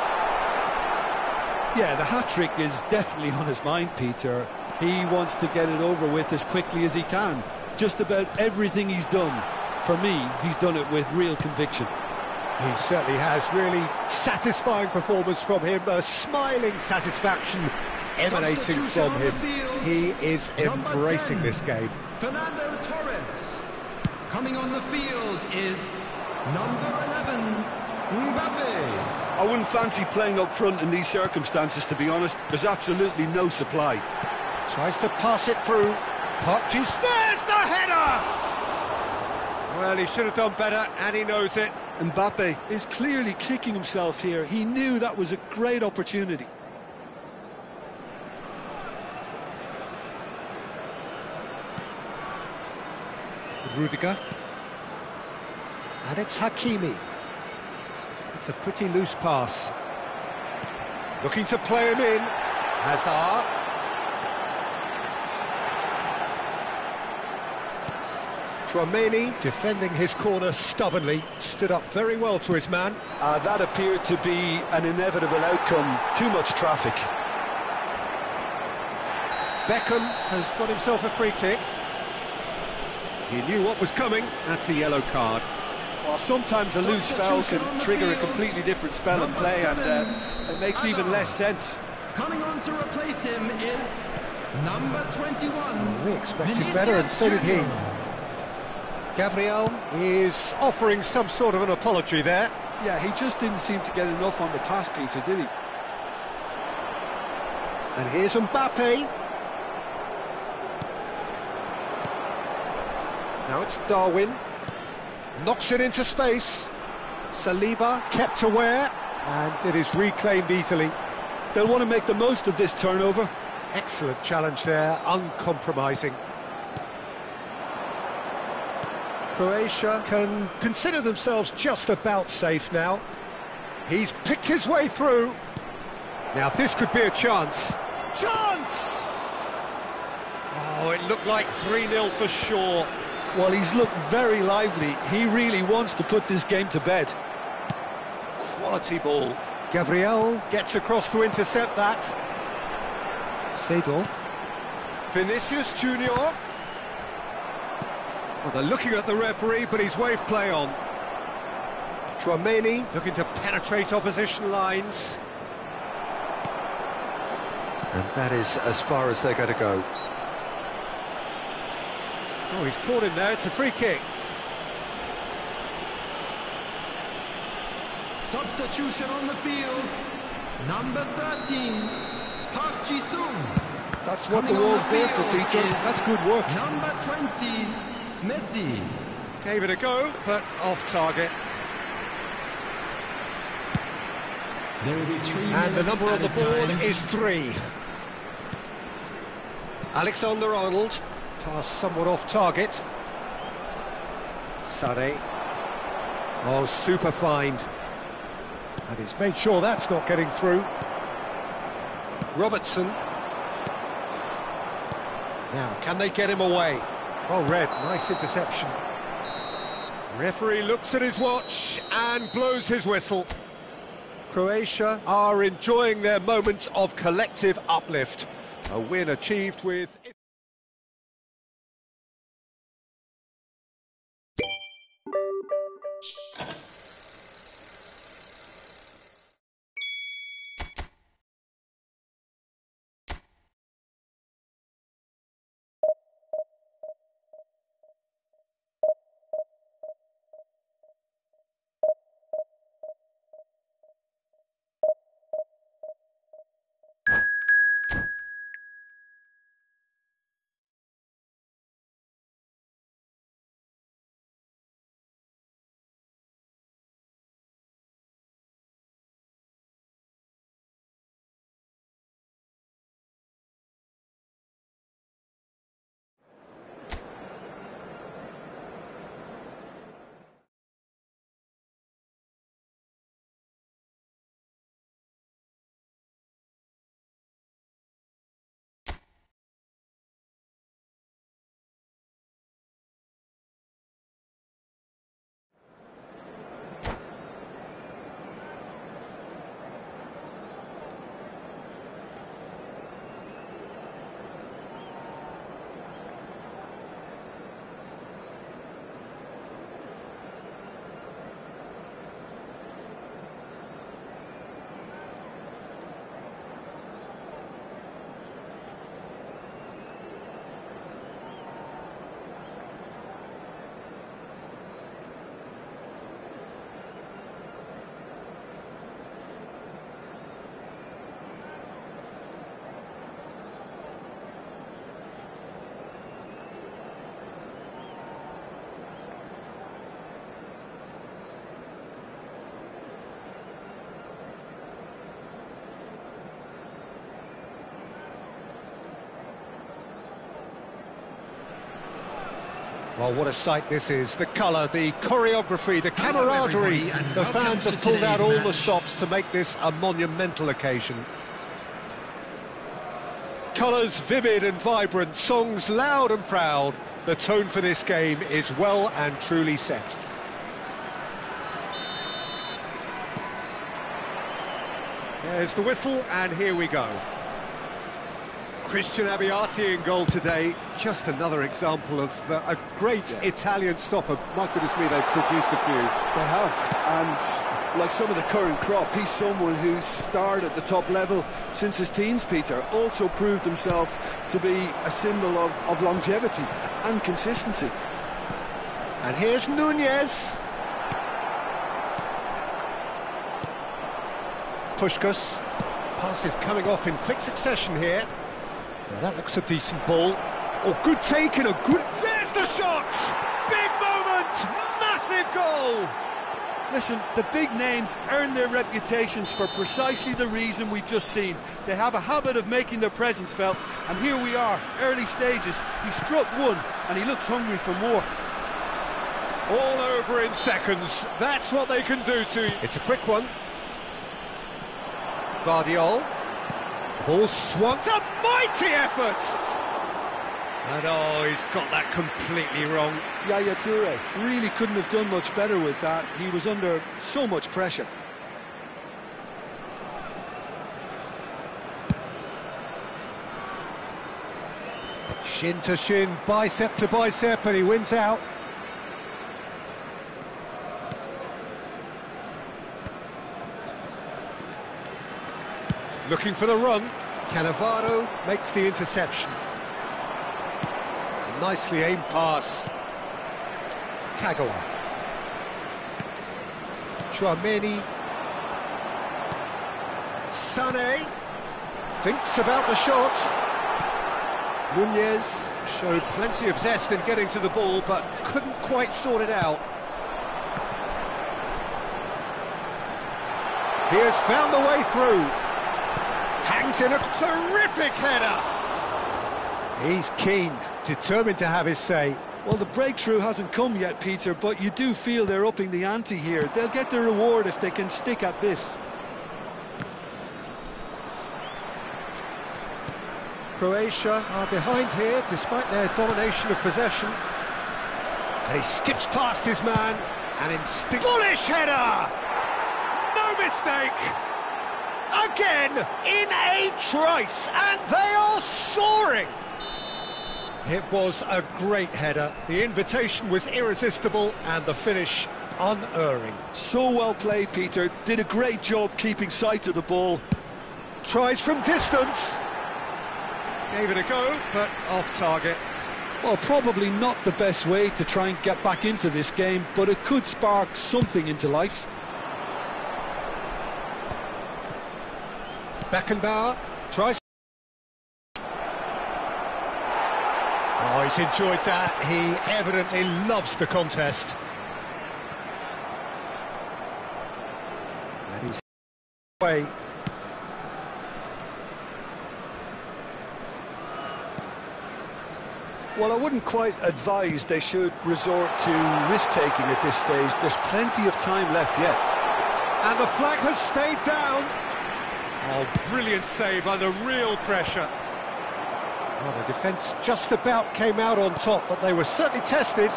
Yeah, the hat-trick is definitely on his mind, Peter. He wants to get it over with as quickly as he can. Just about everything he's done for me, he's done it with real conviction. He certainly has. Really satisfying performance from him. A smiling satisfaction emanating from him. He is embracing this game. Fernando Torres. Coming on the field is number 11, Mbappe. I wouldn't fancy playing up front in these circumstances, to be honest. There's absolutely no supply. Tries to pass it through. There's the header! Well, he should have done better, and he knows it. Mbappe is clearly kicking himself here. He knew that was a great opportunity. Rudiger. And it's Hakimi. It's a pretty loose pass. Looking to play him in. Hazard. Tchouaméni, defending his corner stubbornly, stood up very well to his man. That appeared to be an inevitable outcome. Too much traffic. Beckham has got himself a free kick. He knew what was coming. That's a yellow card. Well, sometimes a loose foul can trigger a completely different spell of play, and it makes even less sense. Coming on to replace him is number 21. We expected better, and so did he. Gabriel is offering some sort of an apology there. Yeah, he just didn't seem to get enough on the pass, Peter, did he? And here's Mbappe. Now it's Darwin. Knocks it into space. Saliba kept aware, and it is reclaimed easily. They'll want to make the most of this turnover. Excellent challenge there, uncompromising. Croatia can consider themselves just about safe now. He's picked his way through. Now this could be a chance. Chance! Oh, it looked like 3-0 for sure. Well, he's looked very lively. He really wants to put this game to bed. Quality ball. Gabriel gets across to intercept that. Seedorf. Vinicius Junior. Well, they're looking at the referee, but he's waved play on. Tchouaméni looking to penetrate opposition lines. And that is as far as they're going to go. Oh, he's caught him there. It's a free kick. Substitution on the field, number 13, Park Ji-sung. That's what the wall's there for, Peter. That's good work. Number 20, Messi. Gave it a go, but off target. There will be 3 And the minutes number on the board added time. is 3. Alexander-Arnold. Pass somewhat off target. Sade. Oh, super find. And he's made sure that's not getting through. Robertson. Now, can they get him away? Oh, Red, nice interception. Referee looks at his watch and blows his whistle. Croatia are enjoying their moments of collective uplift. A win achieved with... Well, what a sight this is. The colour, the choreography, the camaraderie. The fans have pulled out all the stops to make this a monumental occasion. Colours vivid and vibrant, songs loud and proud. The tone for this game is well and truly set. There's the whistle, and here we go. Christian Abbiati in goal today. Just another example of a great Italian stopper. My goodness me, they've produced a few. They have, and like some of the current crop, he's someone who's starred at the top level since his teens, Peter. Also proved himself to be a symbol of longevity and consistency. And here's Nunez. Puskás. Pass is coming off in quick succession here. Now that looks a decent ball. Oh, good take and a good... There's the shot! Big moment! Massive goal! Listen, the big names earn their reputations for precisely the reason we've just seen. They have a habit of making their presence felt, and here we are, early stages. He struck one, and he looks hungry for more. All over in seconds. That's what they can do to you. It's a quick one. Guardiol. Ball swung. It's a mighty effort! And oh, he's got that completely wrong. Yaya Toure really couldn't have done much better with that. He was under so much pressure. Shin to shin, bicep to bicep, and he wins out. Looking for the run. Cannavaro makes the interception. Nicely aimed pass. Kagawa. Tchouaméni. Sané thinks about the shot. Nunez showed plenty of zest in getting to the ball, but couldn't quite sort it out. He has found the way through. Hangs in a terrific header. He's keen, determined to have his say. Well, the breakthrough hasn't come yet, Peter, but you do feel they're upping the ante here. They'll get their reward if they can stick at this. Croatia are behind here, despite their domination of possession. And he skips past his man, and bullish header! No mistake! Again, in a trice, and they are soaring! It was a great header. The invitation was irresistible, and the finish unerring. So well played, Peter. Did a great job keeping sight of the ball. Tries from distance. Gave it a go, but off target. Well, probably not the best way to try and get back into this game, but it could spark something into life. Beckenbauer tries. Oh, he's enjoyed that. He evidently loves the contest. And he's away. Well, I wouldn't quite advise they should resort to risk-taking at this stage. There's plenty of time left yet. And the flag has stayed down. Oh, brilliant save under real pressure. Well, the defence just about came out on top, but they were certainly tested.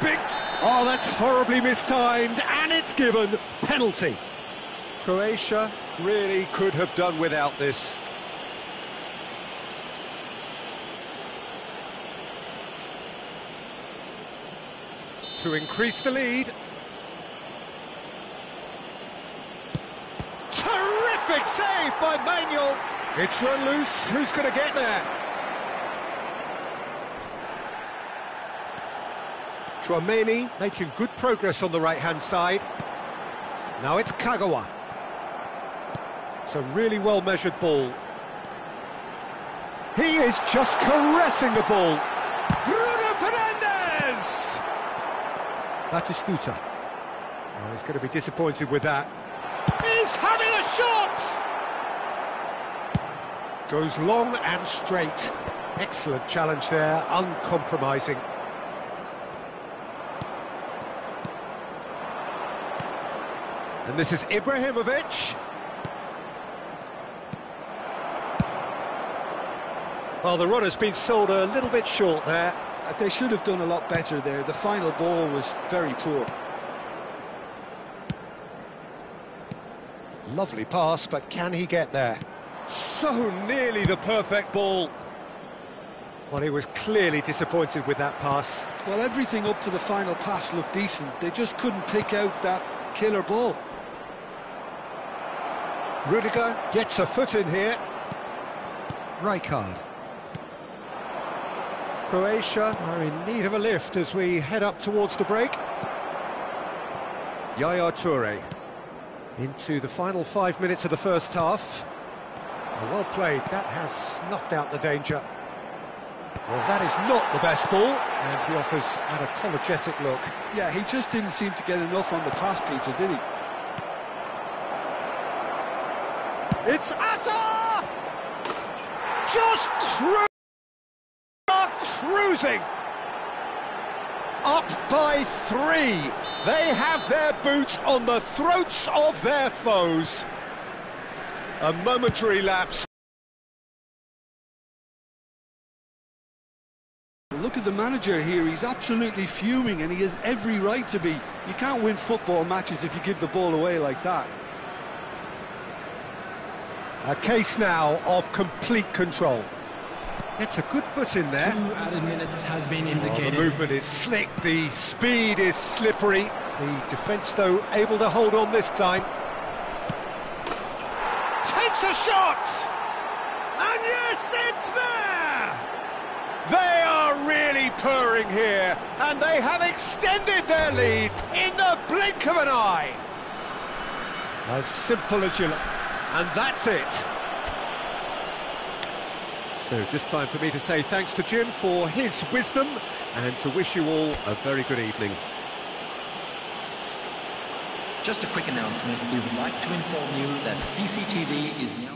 Big... Oh, that's horribly mistimed, and it's given. Penalty. Croatia really could have done without this. To increase the lead. Terrific save by Manuel. It's run loose. Who's going to get there? Tchouaméni making good progress on the right-hand side. Now it's Kagawa. It's a really well-measured ball. He is just caressing the ball. Bruno Fernandes! Batistuta. Oh, he's going to be disappointed with that. He's having a shot! Goes long and straight. Excellent challenge there, uncompromising. And this is Ibrahimovic. Well, the run has been sold a little bit short there. They should have done a lot better there. The final ball was very poor. Lovely pass, but can he get there? So nearly the perfect ball. Well, he was clearly disappointed with that pass. Well, everything up to the final pass looked decent. They just couldn't pick out that killer ball. Rudiger gets a foot in here. Rijkaard. Croatia are in need of a lift as we head up towards the break. Yaya Toure. Into the final 5 minutes of the first half. Well played, that has snuffed out the danger. Well, that is not the best ball, and he offers an apologetic look. Yeah, he just didn't seem to get enough on the pass, Peter, did he? It's Asa! Just cruising! Up by 3. They have their boots on the throats of their foes. A momentary lapse. Look at the manager here, he's absolutely fuming and he has every right to be. You can't win football matches if you give the ball away like that. A case now of complete control. It's a good foot in there. 2 added minutes has been Oh, indicated. the movement is slick, the speed is slippery. The defence, though, able to hold on this time. Takes a shot! And yes, it's there! They are really purring here, and they have extended their lead in the blink of an eye. As simple as you like. And that's it. So just time for me to say thanks to Jim for his wisdom and to wish you all a very good evening. Just a quick announcement. We would like to inform you that CCTV is now...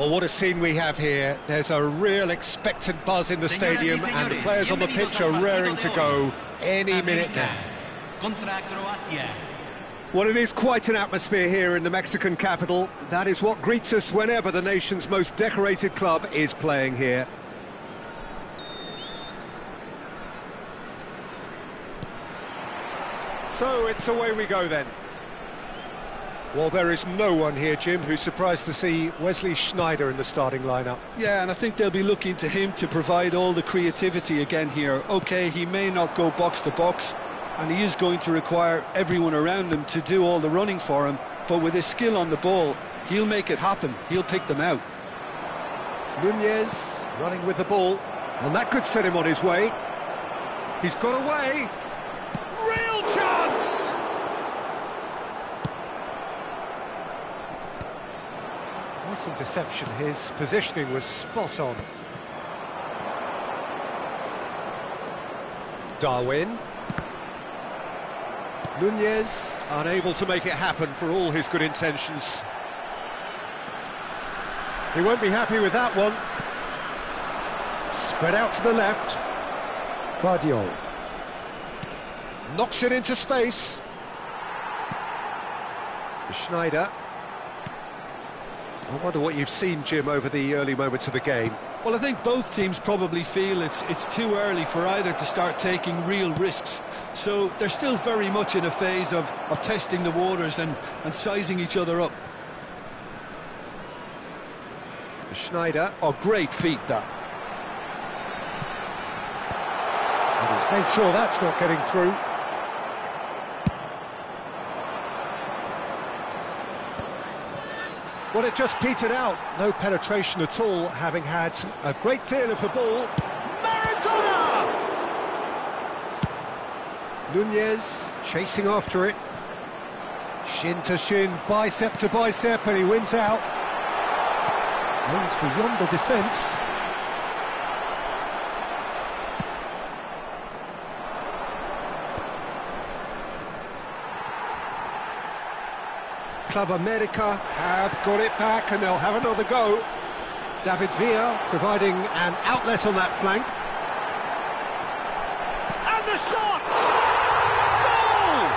Well, what a scene we have here. There's a real expectant buzz in the stadium, and the players on the pitch are raring to go any minute now. Well, it is quite an atmosphere here in the Mexican capital. That is what greets us whenever the nation's most decorated club is playing here. So it's away we go then. Well, there is no one here, Jim, who's surprised to see Wesley Sneijder in the starting lineup. Yeah, and I think they'll be looking to him to provide all the creativity again here. OK, he may not go box to box, and he is going to require everyone around him to do all the running for him, but with his skill on the ball, he'll make it happen. He'll pick them out. Nunez running with the ball, and that could set him on his way. He's got away. Real chance! Nice interception. His positioning was spot on. Darwin. Nunez unable to make it happen for all his good intentions. He won't be happy with that one. Spread out to the left. Vardiol knocks it into space. Sneijder. I wonder what you've seen, Jim, over the early moments of the game. Well, I think both teams probably feel it's too early for either to start taking real risks. So they're still very much in a phase of testing the waters and sizing each other up. Sneijder. Oh, great feat, that. And he's made sure that's not getting through. Well, it just petered out. No penetration at all, having had a great deal of the ball. Maradona! Nunez chasing after it. Shin to shin, bicep to bicep, and he wins out. Aims beyond the defence. Club America have got it back, and they'll have another go. David Villa providing an outlet on that flank. And the shot! Goal!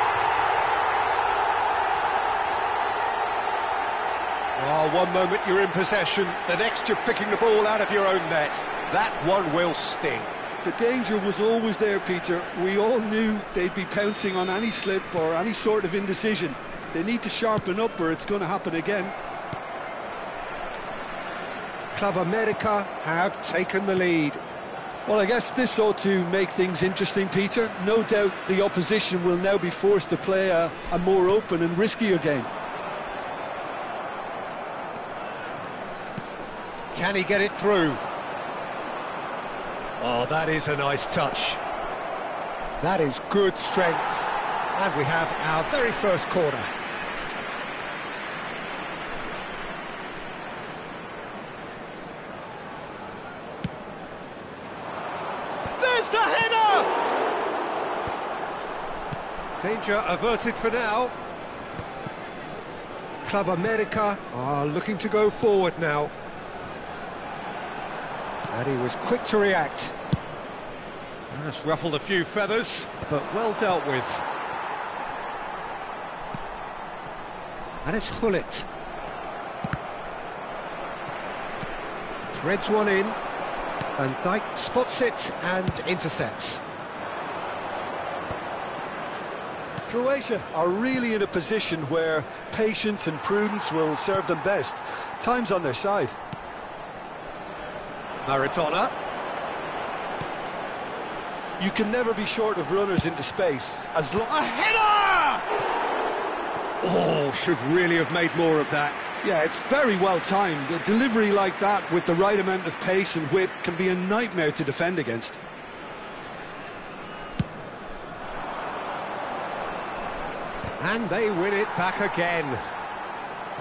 Oh, one moment you're in possession, the next you're picking the ball out of your own net. That one will sting. The danger was always there, Peter. We all knew they'd be pouncing on any slip or any sort of indecision. They need to sharpen up or it's going to happen again. Club America have taken the lead. Well, I guess this ought to make things interesting, Peter. No doubt the opposition will now be forced to play a more open and riskier game. Can he get it through? Oh, that is a nice touch. That is good strength. And we have our very first corner. There's the header! Danger averted for now. Club America are looking to go forward now. And he was quick to react. That's ruffled a few feathers, but well dealt with. And it's Gullit. Threads one in. Van Dijk spots it and intercepts. Croatia are really in a position where patience and prudence will serve them best. Time's on their side. Maradona. You can never be short of runners into space. As long A header! Oh, should really have made more of that. Yeah, it's very well timed. A delivery like that with the right amount of pace and whip can be a nightmare to defend against. And they win it back again.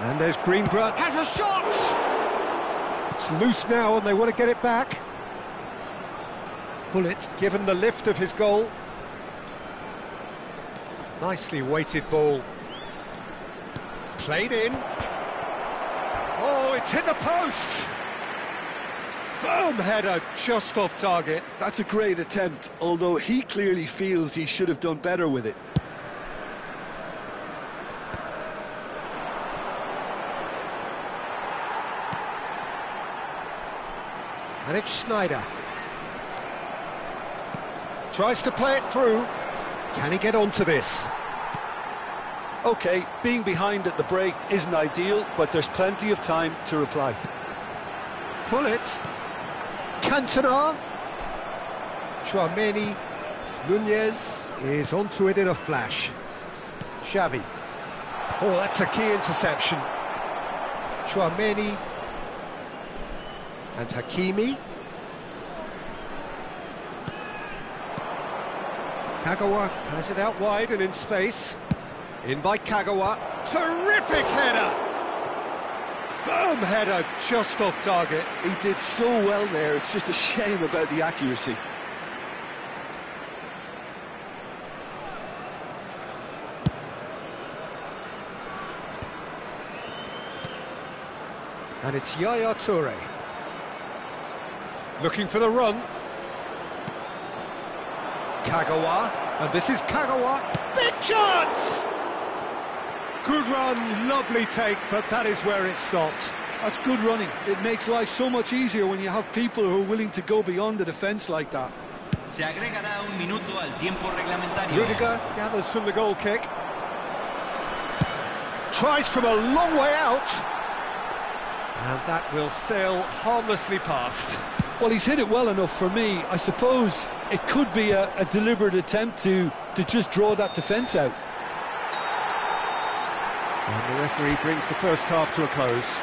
And there's Greengrass. Has a shot! It's loose now and they want to get it back. Gullit given the lift of his goal. Nicely weighted ball. Played in. Oh, It's hit the post! Firm header, just off target. That's a great attempt, although he clearly feels he should have done better with it. And it's Snyder. Tries to play it through. Can he get onto this? OK, being behind at the break isn't ideal, but there's plenty of time to reply. Pull it. Cantona. Chouameni. Nunez is onto it in a flash. Xavi. Oh, that's a key interception. Chouameni. And Hakimi. Kagawa has it out wide and in space. In by Kagawa. Terrific header! Firm header, just off target. He did so well there, it's just a shame about the accuracy. And it's Yaya Toure. Looking for the run. Kagawa, and this is Kagawa. Big chance! Good run, lovely take, but that is where it stopped. That's good running. It makes life so much easier when you have people who are willing to go beyond the defence like that. Se agregará un minuto al tiempo reglamentario. Rudiger gathers from the goal kick. Tries from a long way out. And that will sail harmlessly past. Well, he's hit it well enough for me. I suppose it could be a deliberate attempt to just draw that defence out. And the referee brings the first half to a close.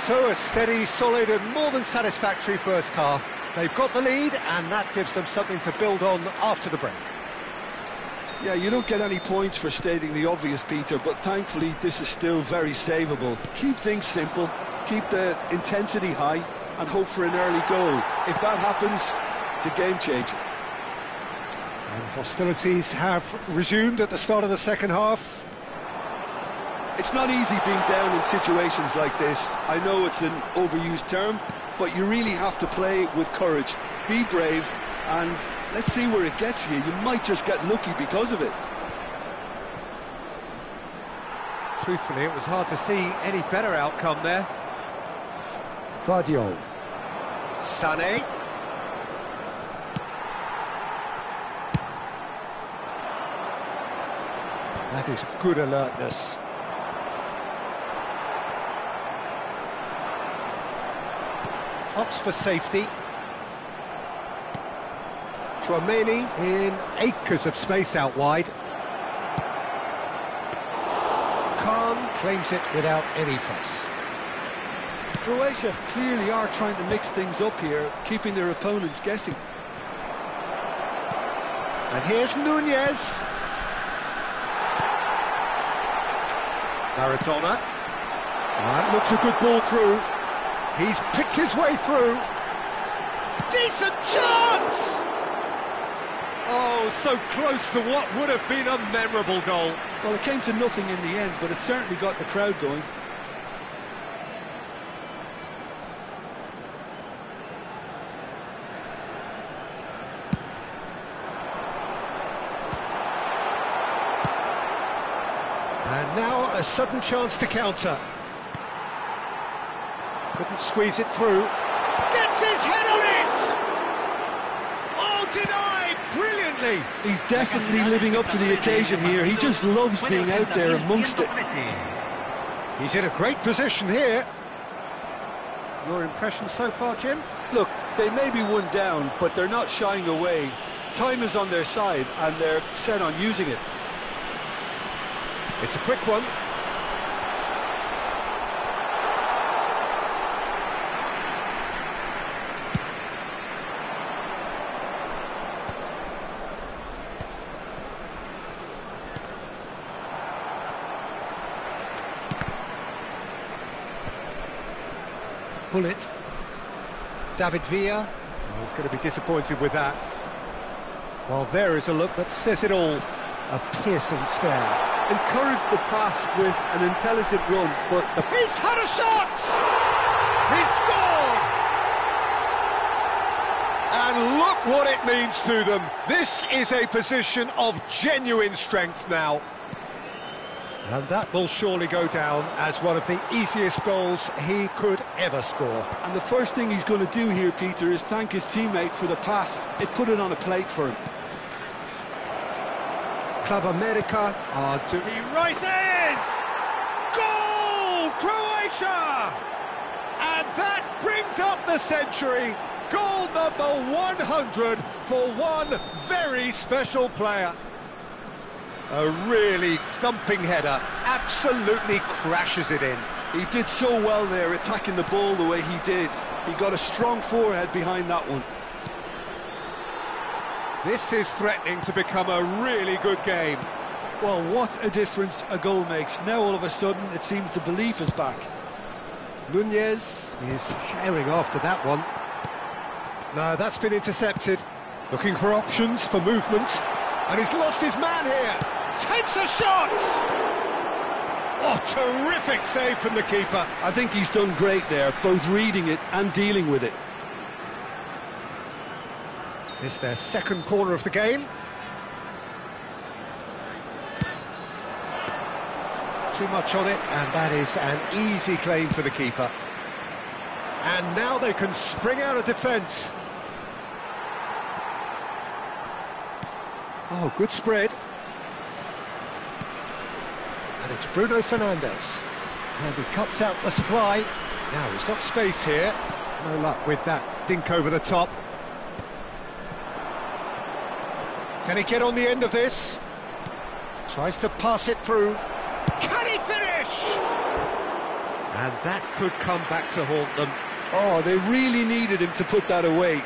So a steady, solid and more than satisfactory first half. They've got the lead and that gives them something to build on after the break. Yeah, you don't get any points for stating the obvious, Peter, but thankfully this is still very savable. Keep things simple, keep the intensity high and hope for an early goal. If that happens, it's a game changer. And hostilities have resumed at the start of the second half. It's not easy being down in situations like this. I know it's an overused term, but you really have to play with courage. Be brave, and let's see where it gets you. You might just get lucky because of it. Truthfully, it was hard to see any better outcome there. Vardiol. Sané. That is good alertness. Opts for safety. Chouameni in acres of space out wide. Khan claims it without any fuss. Croatia clearly are trying to mix things up here, keeping their opponents guessing. And here's Nunez. Maradona. That looks a good ball through. He's picked his way through. Decent chance! Oh, so close to what would have been a memorable goal. Well, it came to nothing in the end, but it certainly got the crowd going. And now a sudden chance to counter. Couldn't squeeze it through. Gets his head on it! Oh, denied brilliantly! He's definitely living up to the occasion here. He just loves being out there amongst it. He's in a great position here. Your impression so far, Jim? Look, they may be one down, but they're not shying away. Time is on their side, and they're set on using it. It's a quick one. Pull it. David Villa. Oh, he's going to be disappointed with that. Well, there is a look that says it all. A piercing stare. encouraged the pass with an intelligent run, but He's had a shot! He's scored! And look what it means to them. This is a position of genuine strength now. And that will surely go down as one of the easiest goals he could ever score. And the first thing he's going to do here, Peter, is thank his teammate for the pass. It put it on a plate for him. Club America are to... He rises! Goal! Croatia! And that brings up the century. Goal number 100 for one very special player. A really thumping header, absolutely crashes it in. He did so well there, attacking the ball the way he did. He got a strong forehead behind that one. This is threatening to become a really good game. Well, what a difference a goal makes. Now all of a sudden it seems the belief is back. Nunez is herring after that one. No, that's been intercepted. Looking for options for movement. And he's lost his man here. Takes a shot! Oh, terrific save from the keeper. I think he's done great there, both reading it and dealing with it. It's their second corner of the game. Too much on it, and that is an easy claim for the keeper. And now they can spring out of defence. Oh, good spread. And it's Bruno Fernandes. And he cuts out the supply. Now he's got space here. No luck with that dink over the top. Can he get on the end of this? Tries to pass it through. Can he finish? And that could come back to haunt them. Oh, they really needed him to put that away.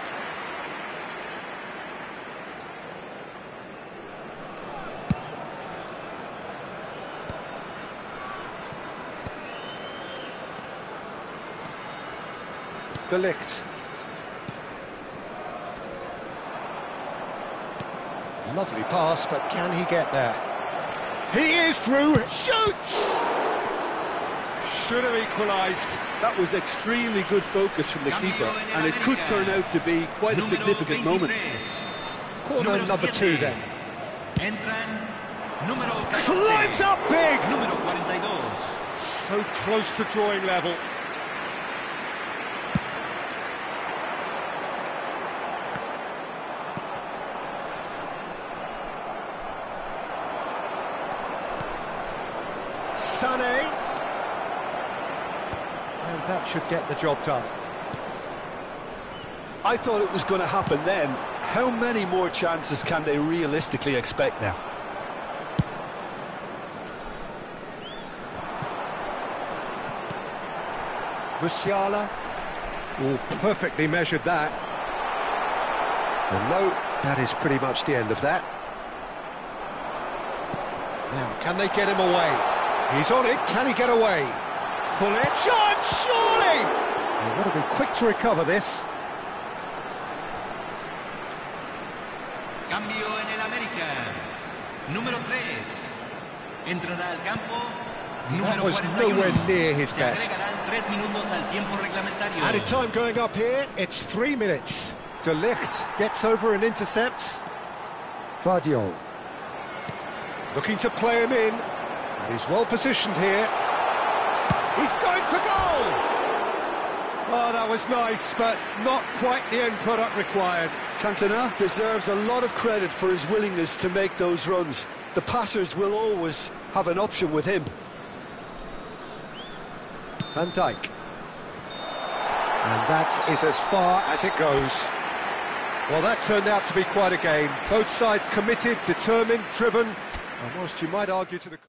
De Ligt. Lovely pass, but can he get there? He is through. Shoots! Should have equalised. That was extremely good focus from the keeper, and it could turn out to be quite a significant moment. Corner number 2 then. Climbs up big! So close to drawing level. Sané. And that should get the job done. I thought it was going to happen then. How many more chances can they realistically expect now? Musiala. Oh, perfectly measured that. And no, that is pretty much the end of that. Now, can they get him away? He's on it, can he get away? Pull it, shot, surely! They've got to be quick to recover this. Cambio en el América. Número 3. Entrará al campo. That was nowhere near his best. Added time going up here, it's 3 minutes. De Ligt gets over and intercepts. Vardiol. Looking to play him in. And he's well positioned here. He's going for goal! Oh, that was nice, but not quite the end product required. Cantona deserves a lot of credit for his willingness to make those runs. The passers will always have an option with him. Van Dijk. And that is as far as it goes. Well, that turned out to be quite a game. Both sides committed, determined, driven, and whilst you might argue to the...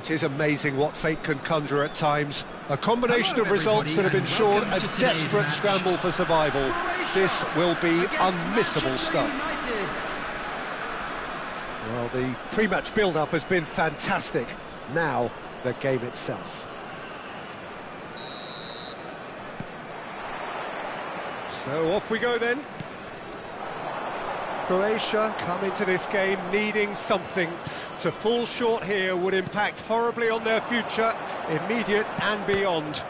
It is amazing what fate can conjure at times. A combination Hello, of results that have everybody, ensured and a welcome to today's desperate match. scramble for survival. This will be Against unmissable Manchester stuff. United. Well, the pre-match build-up has been fantastic. Now, the game itself. So off we go then. Croatia come into this game needing something. To fall short here would impact horribly on their future, immediate and beyond.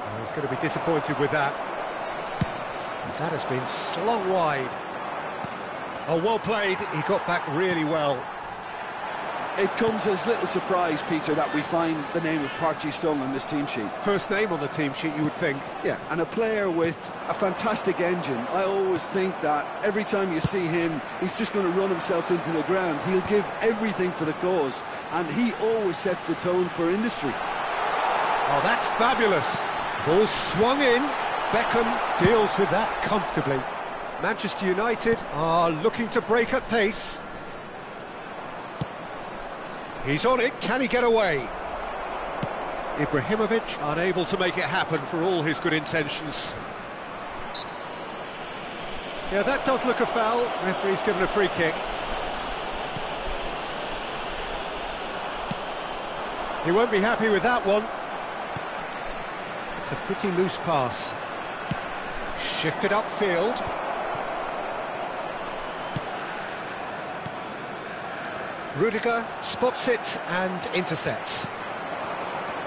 Well, he's going to be disappointed with that. That has been slung wide. Oh, well played. He got back really well. It comes as little surprise, Peter, that we find the name of Park Ji-sung on this team sheet. First name on the team sheet, you would think. Yeah, and a player with a fantastic engine. I always think that every time you see him, he's just going to run himself into the ground. He'll give everything for the cause, and he always sets the tone for industry. Oh, that's fabulous. Ball swung in. Beckham deals with that comfortably. Manchester United are looking to break at pace. He's on it, can he get away? Ibrahimovic unable to make it happen for all his good intentions. Yeah, that does look a foul. Referee's given a free kick. He won't be happy with that one. It's a pretty loose pass. Shifted upfield. Rudiger spots it and intercepts.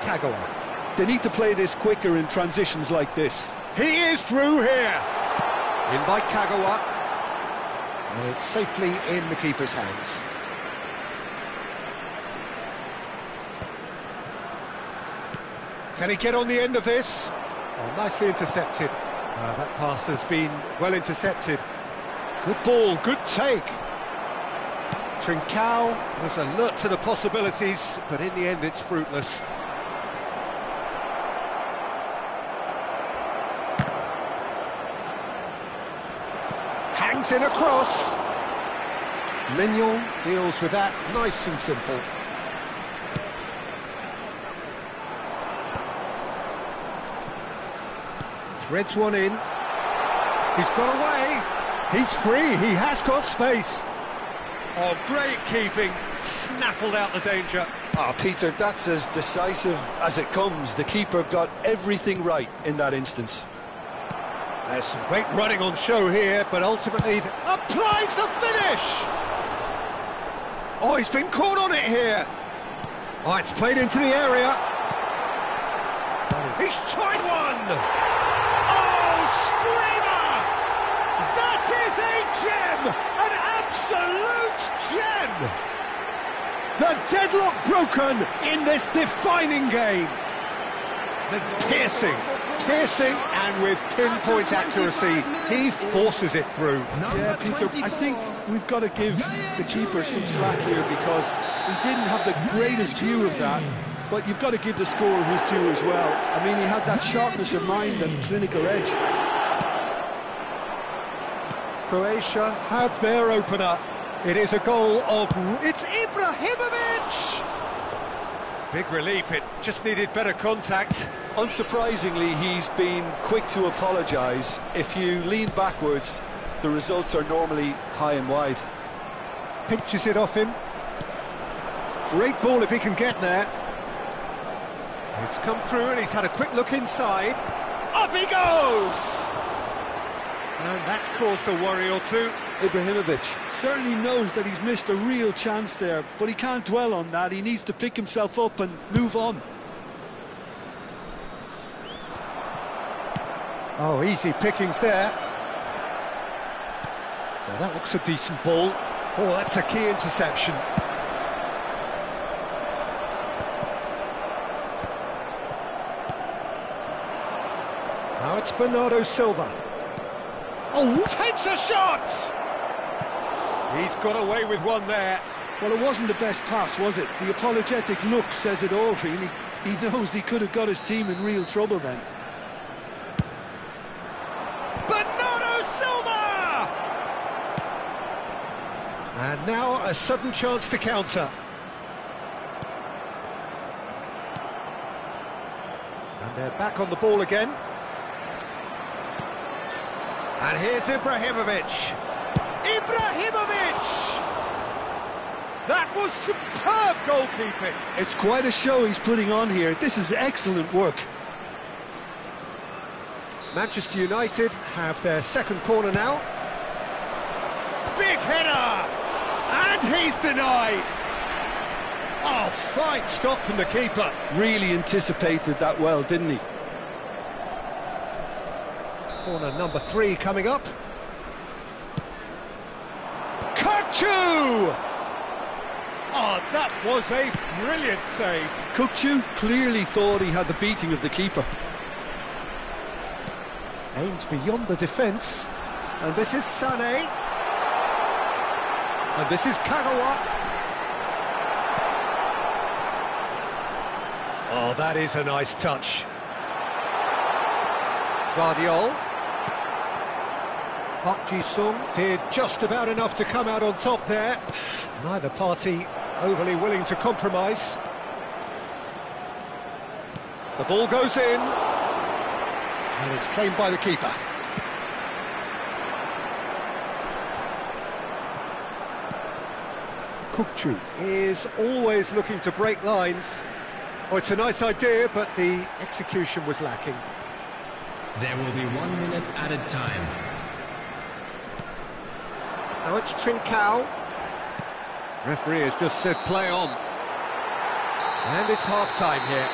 Kagawa. They need to play this quicker in transitions like this. He is through here. In by Kagawa. And it's safely in the keeper's hands. Can he get on the end of this? Oh, nicely intercepted. That pass has been well intercepted. Good ball, good take. Trincao was alert to the possibilities, but in the end it's fruitless. Hangs in across. Mignon deals with that nice and simple. Threads one in. He's got away. He's free. He has got space. Oh, great keeping. Snaffled out the danger. Peter, that's as decisive as it comes. The keeper got everything right in that instance. There's some great running on show here, but ultimately applies the finish. Oh, he's been caught on it here. Oh, it's played into the area. He's tried one. Oh, screamer! That is a gem! An absolute gem! The deadlock broken in this defining game. Piercing, and with pinpoint accuracy, he forces it through. Yeah, Peter, I think we've got to give the keeper some slack here because he didn't have the greatest view of that, but you've got to give the scorer his due as well. I mean, he had that sharpness of mind and clinical edge. Croatia have their opener. It is a goal of... It's Ibrahimovic! Big relief, it just needed better contact. Unsurprisingly, he's been quick to apologise. If you lean backwards, the results are normally high and wide. Pinches it off him. Great ball if he can get there. It's come through and he's had a quick look inside. Up he goes! And that's caused a worry or two. Ibrahimovic certainly knows that he's missed a real chance there, but he can't dwell on that. He needs to pick himself up and move on. Oh, easy pickings there. Now that looks a decent ball. Oh, that's a key interception. Now it's Bernardo Silva. Oh, takes a shot! He's got away with one there. Well, it wasn't the best pass, was it? The apologetic look says it all, really. He knows he could have got his team in real trouble then. Now a sudden chance to counter. And they're back on the ball again. And here's Ibrahimovic. Ibrahimovic! That was superb goalkeeping. It's quite a show he's putting on here. This is excellent work. Manchester United have their second corner now. Big header! And he's denied! Oh, fine stop from the keeper. Really anticipated that well, didn't he? Corner number 3 coming up. Kukçu! Oh, that was a brilliant save. Kukçu clearly thought he had the beating of the keeper. Aimed beyond the defence. And this is Sané. And this is Kagawa. Oh, that is a nice touch. Guardiol. Park Ji-sung did just about enough to come out on top there. Neither party overly willing to compromise. The ball goes in. And it's claimed by the keeper. Kukçu is always looking to break lines. Oh, it's a nice idea, but the execution was lacking. There will be 1 minute added time. Now it's Trincao. Referee has just said play on. And it's half-time here.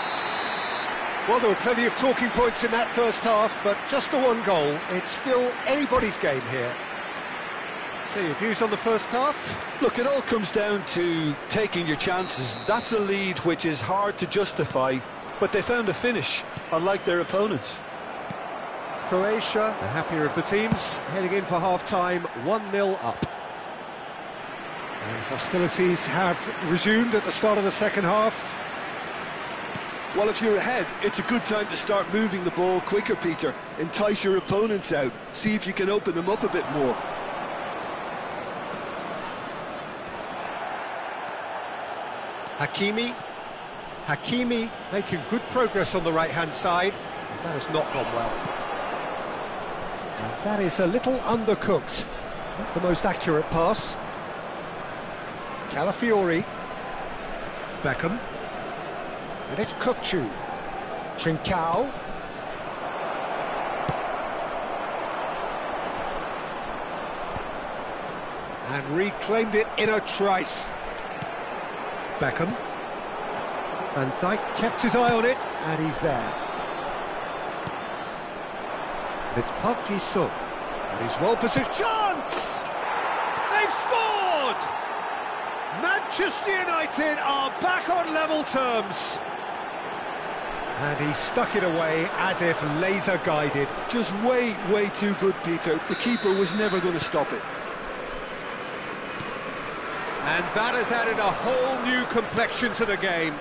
Well, there were plenty of talking points in that first half, but just the one goal. It's still anybody's game here. So your views on the first half? Look, it all comes down to taking your chances. That's a lead which is hard to justify, but they found a finish, unlike their opponents. Croatia, the happier of the teams, heading in for half-time, 1-0 up. And hostilities have resumed at the start of the second half. Well, if you're ahead, it's a good time to start moving the ball quicker, Peter. Entice your opponents out. See if you can open them up a bit more. Hakimi making good progress on the right-hand side. That has not gone well. And that is a little undercooked. Not the most accurate pass. Calafiori. Beckham. And it's Kukçu. Trincao. And reclaimed it in a trice. Beckham. Van Dijk kept his eye on it, and he's there. And it's Park Ji-sung. And he's well positioned. Chance! They've scored! Manchester United are back on level terms. And he stuck it away as if laser guided. Just way too good, Peter. The keeper was never going to stop it. And that has added a whole new complexion to the game.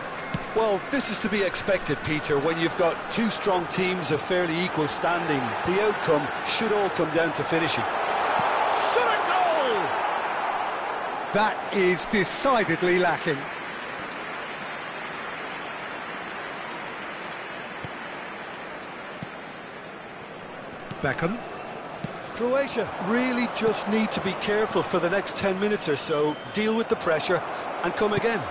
Well, this is to be expected, Peter, when you've got two strong teams of fairly equal standing. The outcome should all come down to finishing. Shot a goal! That is decidedly lacking. Beckham. Croatia really just need to be careful for the next 10 minutes or so, deal with the pressure and come again.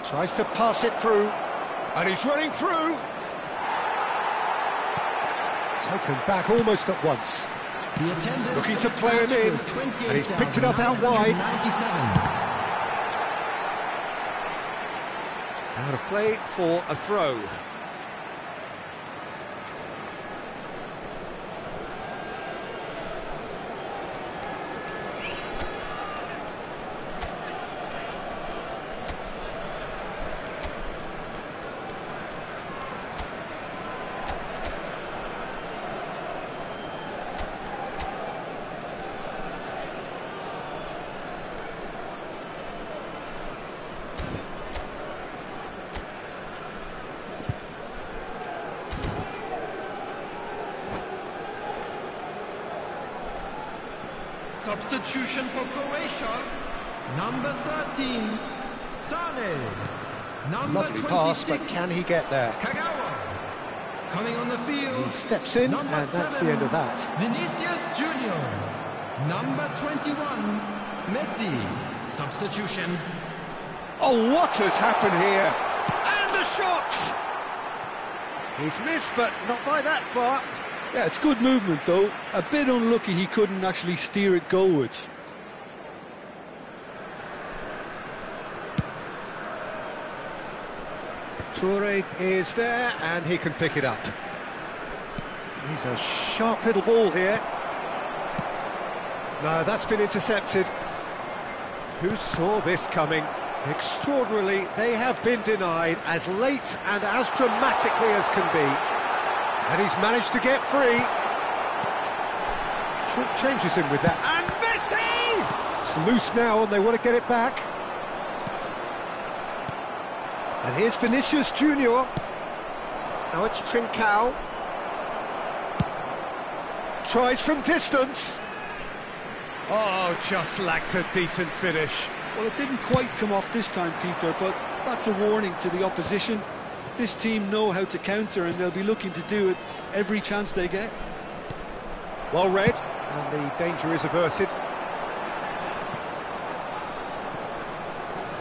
Tries to pass it through, and he's running through. Taken back almost at once. Looking to play him in, and he's picked it up out wide. Out of play for a throw. Substitution for Croatia. Number 13, Sane. Number Lovely 26, pass, but can he get there? Kagawa. Coming on the field. He steps in, number and that's 7, the end of that. Vinicius Junior. Number 21, Messi. Substitution. Oh, what has happened here? And the shot! He's missed, but not by that far. Yeah, it's good movement though. A bit unlucky he couldn't actually steer it goalwards. Toure is there, and he can pick it up. He's a sharp little ball here. No, that's been intercepted. Who saw this coming? Extraordinarily, they have been denied as late and as dramatically as can be. And he's managed to get free. Short changes him with that. And Messi! It's loose now, and they want to get it back. And here's Vinicius Junior. Now it's Trincao. Tries from distance. Oh, just lacked a decent finish. Well, it didn't quite come off this time, Peter, but that's a warning to the opposition. This team know how to counter, and they'll be looking to do it every chance they get. Well read, and the danger is averted.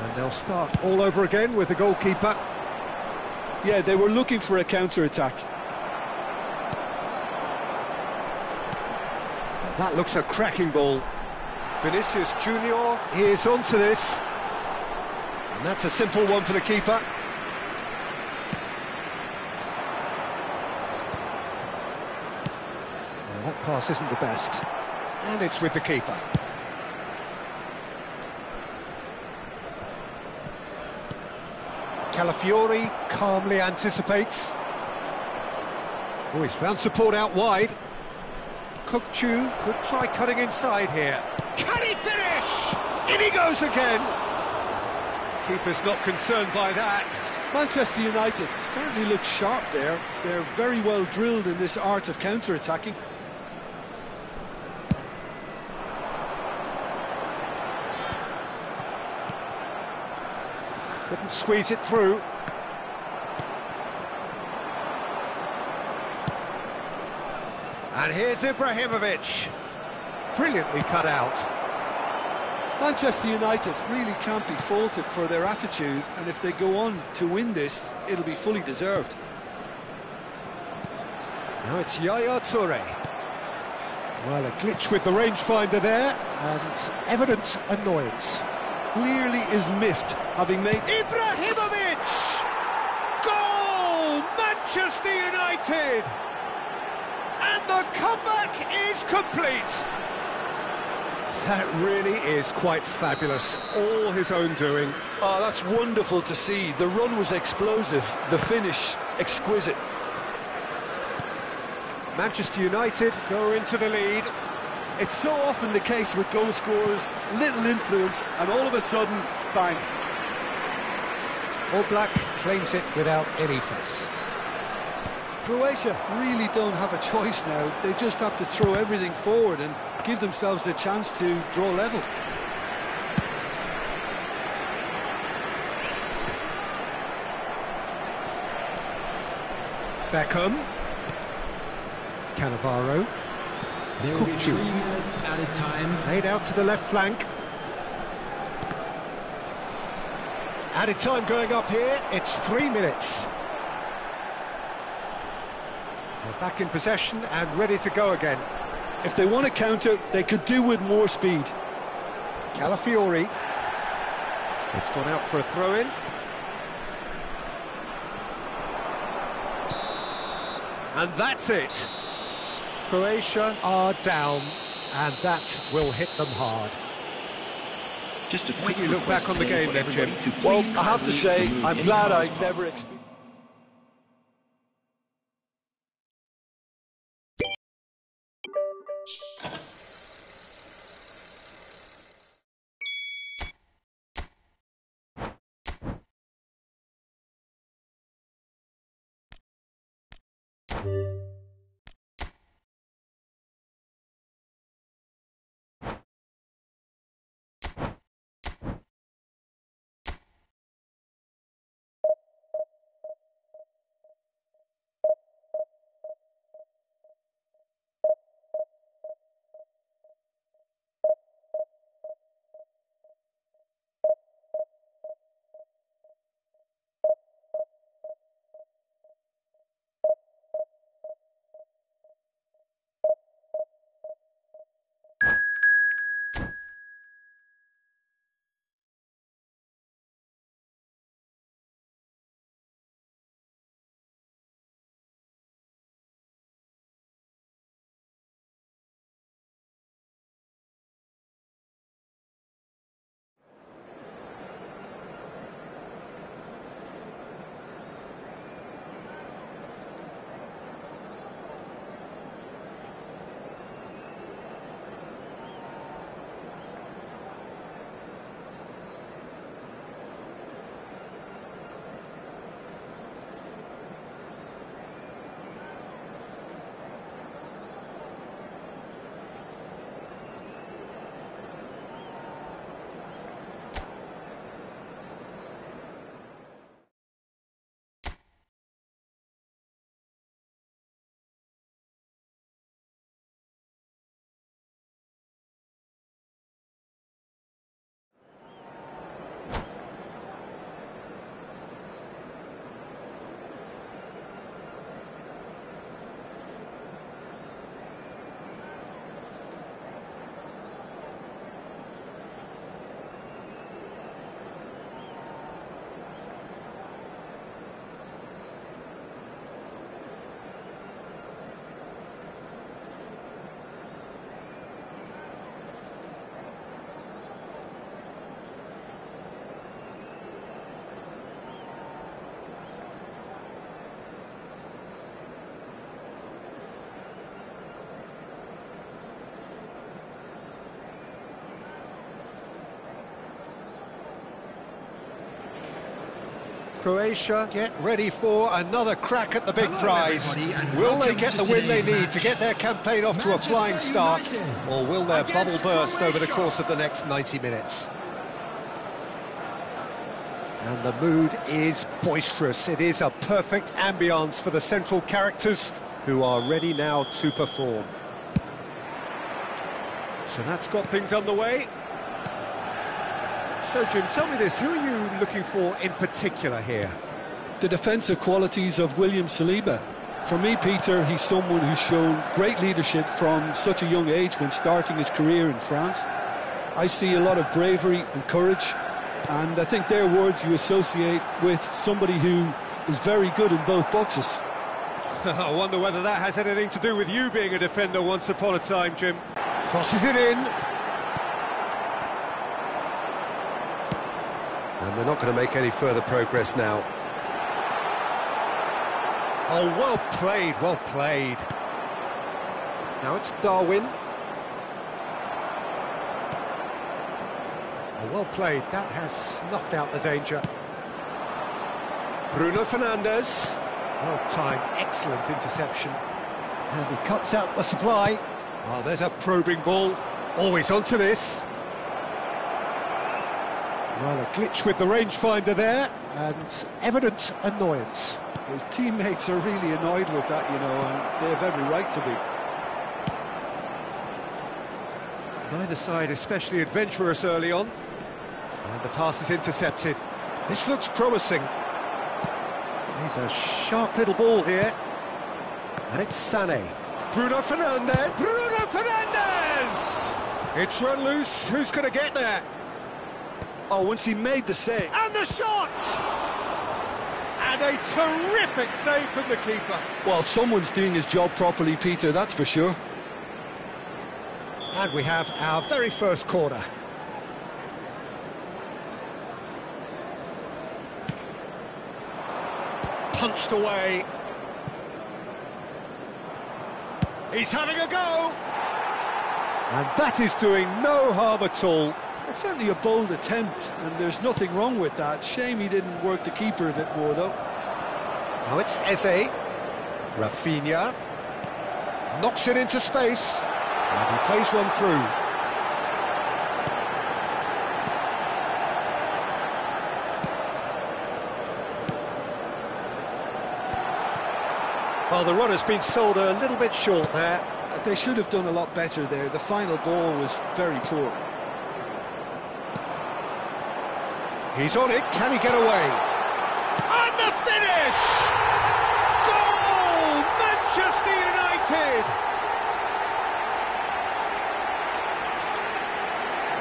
And they'll start all over again with the goalkeeper. Yeah, they were looking for a counter-attack. That looks a cracking ball. Vinicius Junior. Is onto this. And that's a simple one for the keeper. Well, that pass isn't the best. And it's with the keeper. Calafiori calmly anticipates. Oh, he's found support out wide. Kukchu could try cutting inside here. Can he finish? In he goes again. Keeper's not concerned by that. Manchester United certainly look sharp there. They're very well drilled in this art of counter-attacking. Couldn't squeeze it through. And here's Ibrahimovic. Brilliantly cut out. Manchester United really can't be faulted for their attitude, and if they go on to win this, it'll be fully deserved. Now it's Yaya Toure. Well, a glitch with the rangefinder there, and evident annoyance. Clearly is miffed, having made... Ibrahimovic! Goal! Manchester United! And the comeback is complete! That really is quite fabulous, all his own doing. Oh, that's wonderful to see. The run was explosive, the finish exquisite. Manchester United go into the lead. It's so often the case with goal scorers, little influence, and all of a sudden, bang. All Black claims it without any fuss. Croatia really don't have a choice now. They just have to throw everything forward and give themselves a chance to draw level. Beckham. Cannavaro. There will be 3 minutes added time. Laid out to the left flank. Added time going up here, it's 3 minutes. They're back in possession and ready to go again. If they want to counter, they could do with more speed. Calafiori. It's gone out for a throw-in. And that's it. Croatia are down, and that will hit them hard. Just a When quick you look back on the game then, Jim. Well, I have to say, I'm glad I never experienced Croatia get ready for another crack at the big Hello, prize. everybody, and Will they welcome get to the win they today's need to match. get their campaign off to a flying Manchester start? United Or will their bubble against burst over the Croatia. course of the next 90 minutes? And the mood is boisterous. It is a perfect ambience for the central characters who are ready now to perform. So that's got things underway. So, Jim, tell me this, who are you looking for in particular here? The defensive qualities of William Saliba. For me, Peter, he's someone who's shown great leadership from such a young age when starting his career in France. I see a lot of bravery and courage, and I think they're words you associate with somebody who is very good in both boxes. I wonder whether that has anything to do with you being a defender once upon a time, Jim. Crosses it in. And they're not going to make any further progress now. Oh, well played, well played. Now it's Darwin. Oh, well played, that has snuffed out the danger. Bruno Fernandes. Well timed, excellent interception. And he cuts out the supply. Oh, there's a probing ball. Always onto this. Well, a glitch with the rangefinder there, and evident annoyance. His teammates are really annoyed with that, you know, and they have every right to be. Neither side especially adventurous early on. And the pass is intercepted. This looks promising. He's a sharp little ball here. And it's Sané. Bruno Fernandes. Bruno Fernandes! It's run loose. Who's going to get there? Oh, once he made the save. And the shot! And a terrific save from the keeper. Well, someone's doing his job properly, Peter, that's for sure. And we have our very first corner. Punched away. He's having a go! And that is doing no harm at all. It's certainly a bold attempt, and there's nothing wrong with that. Shame he didn't work the keeper a bit more, though. Now it's Eze. Rafinha. Knocks it into space. And he plays one through. Well, the run has been sold a little bit short there. They should have done a lot better there. The final ball was very poor. He's on it, can he get away? And the finish! Goal! Manchester United!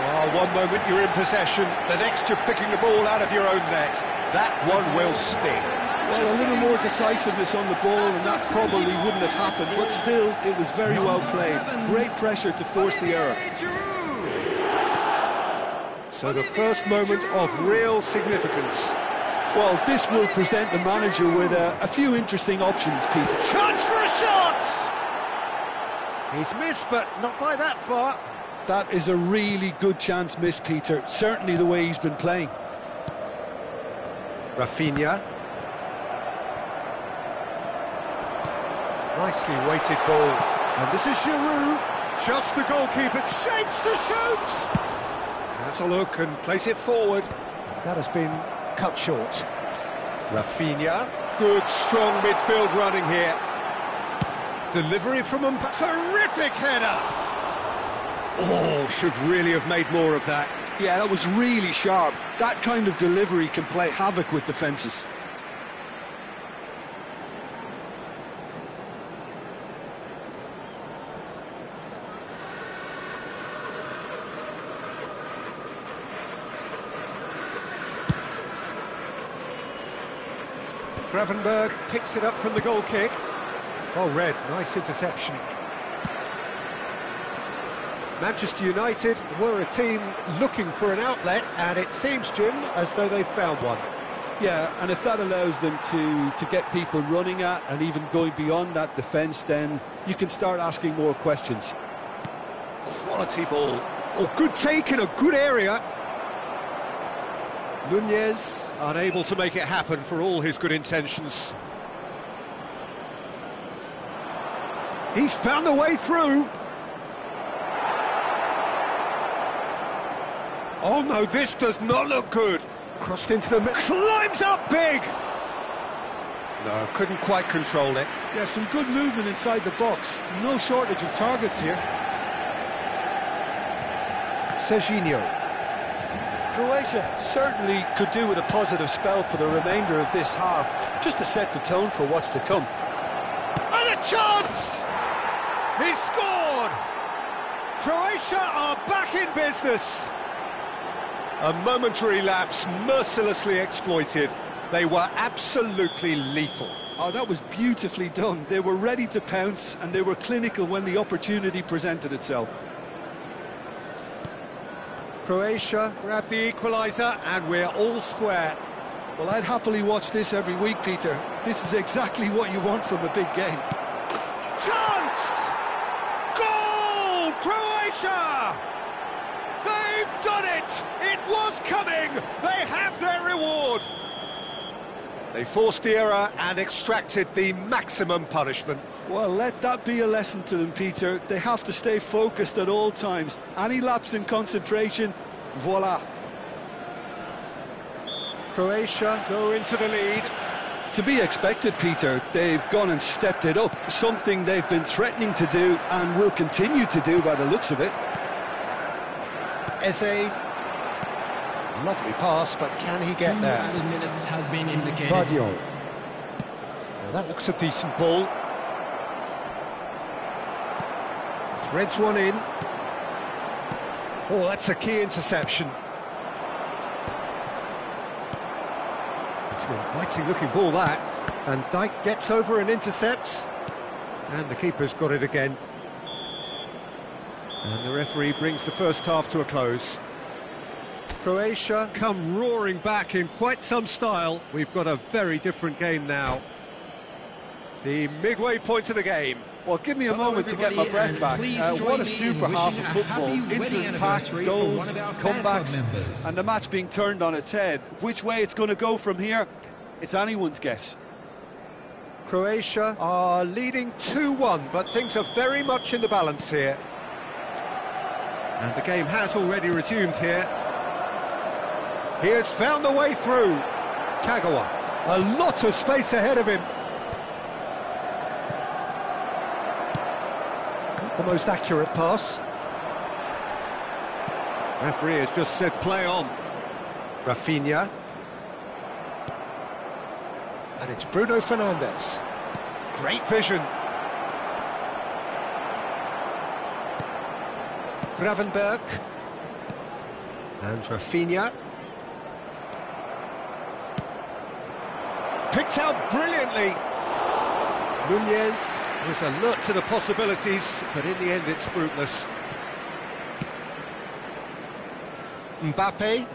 Oh, one moment you're in possession, the next you're picking the ball out of your own net. That one will sting. Well, a little more decisiveness on the ball, and that probably wouldn't have happened, but still, it was very well played. Great pressure to force the error. So the first moment of real significance. Well, this will present the manager with a few interesting options, Peter. Chance for a shot! He's missed, but not by that far. That is a really good chance missed, Peter. Certainly the way he's been playing. Rafinha. Nicely weighted ball. And this is Giroud. Just the goalkeeper. Shapes to shoot! Has a look and plays it forward. That has been cut short. Rafinha. Good, strong midfield running here. Delivery from Mbappe. Terrific header! Oh, should really have made more of that. Yeah, that was really sharp. That kind of delivery can play havoc with defences. Gravenberg picks it up from the goal kick. Well read, nice interception. Manchester United were a team looking for an outlet, and it seems, Jim, as though they've found one. Yeah, and if that allows them to get people running at and even going beyond that defence, then you can start asking more questions. Quality ball. Oh, good take in a good area. Nunez. Unable to make it happen for all his good intentions. He's found a way through. Oh no, this does not look good. Crossed into the middle. Climbs up big! No, couldn't quite control it. Yeah, some good movement inside the box. No shortage of targets here. Serginho. Croatia certainly could do with a positive spell for the remainder of this half, just to set the tone for what's to come. And a chance! He scored! Croatia are back in business. A momentary lapse mercilessly exploited. They were absolutely lethal. Oh, that was beautifully done. They were ready to pounce, and they were clinical when the opportunity presented itself. Croatia Grab the equaliser, and we're all square. Well, I'd happily watch this every week, Peter. This is exactly what you want from a big game. Chance! Goal! Croatia! They've done it! It was coming! They have their reward! They forced the error and extracted the maximum punishment. Well, let that be a lesson to them, Peter. They have to stay focused at all times. Any lapse in concentration, voila. Croatia Go into the lead. To be expected, Peter. They've gone and stepped it up, something they've been threatening to do and will continue to do by the looks of it. Eze. Lovely pass, but can he get 2 there? added minutes has been indicated. Vardio. Now that looks a decent ball. Threads one in. Oh, that's a key interception. It's an inviting looking ball, that. And Dijk gets over and intercepts. And the keeper's got it again. And the referee brings the first half to a close. Croatia Come roaring back in quite some style. We've got a very different game now. The midway point of the game. Well, give me a Hello, moment to get my everybody, breath and back. please What join a me super in half wishing of a football. happy wedding Instant pack, anniversary for one goals, of our fan club comebacks, members. and the match being turned on its head. Which way it's going to go from here, it's anyone's guess. Croatia Are leading 2-1, but things are very much in the balance here. And the game has already resumed here. He has found the way through. Kagawa. A lot of space ahead of him. the most accurate pass. Referee has just said play on. Rafinha. And it's Bruno Fernandes. Great vision. Gravenberg. And Rafinha. Picked out brilliantly. Nunez. Was alert to the possibilities, but in the end it's fruitless. Mbappe.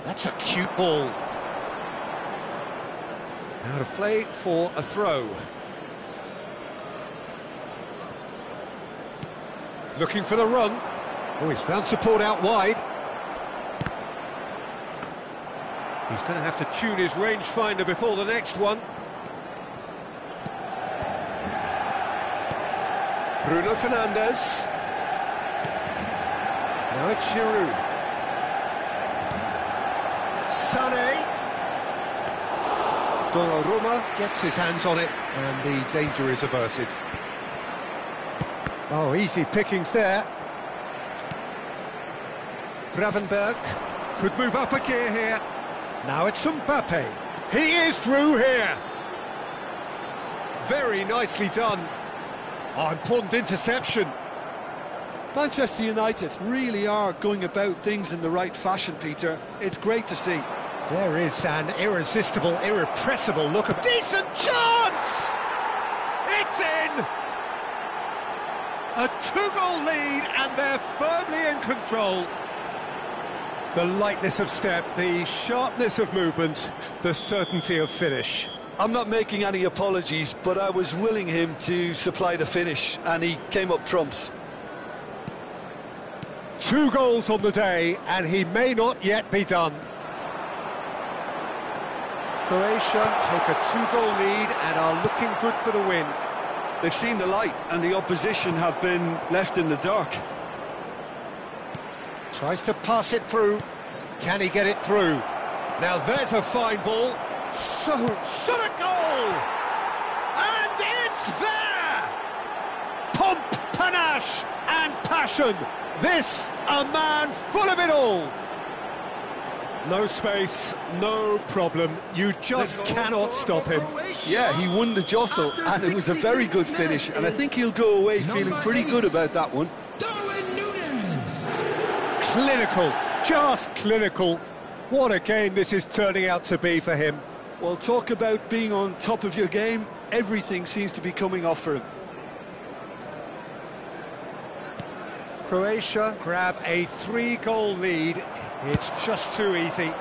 That's a cute ball. Out of play for a throw. Looking for the run. Oh, he's found support out wide. He's going to have to tune his rangefinder before the next one. Bruno Fernandes. Now it's Giroud. Sané. Donnarumma gets his hands on it, and the danger is averted. Oh, easy pickings there. Gravenberg. Could move up a gear here. Now it's Mbappe. He is through here. Very nicely done. Oh, important interception. Manchester United really are going about things in the right fashion, Peter. It's great to see. There is an irresistible, irrepressible look of... Decent chance! It's in! A two-goal lead, and they're firmly in control. The lightness of step, the sharpness of movement, the certainty of finish. I'm not making any apologies, but I was willing him to supply the finish, and he came up trumps. 2 goals on the day, and he may not yet be done. Croatia take a 2-goal lead and are looking good for the win. They've seen the light, and the opposition have been left in the dark. Tries to pass it through. Can he get it through? Now there's a fine ball. So, shot a goal! And it's there! Pomp, panache and passion. This, a man full of it all. No space, no problem. You just cannot stop him. Yeah, he won the jostle, and it was a very good finish, and I think he'll go away feeling pretty good about that one. Clinical, just clinical. What a game this is turning out to be for him. Well, talk about being on top of your game. Everything seems to be coming off for him. Croatia grab a 3-goal lead. It's just too easy.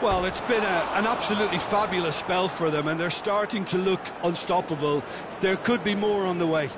Well, it's been an absolutely fabulous spell for them, and they're starting to look unstoppable. There could be more on the way.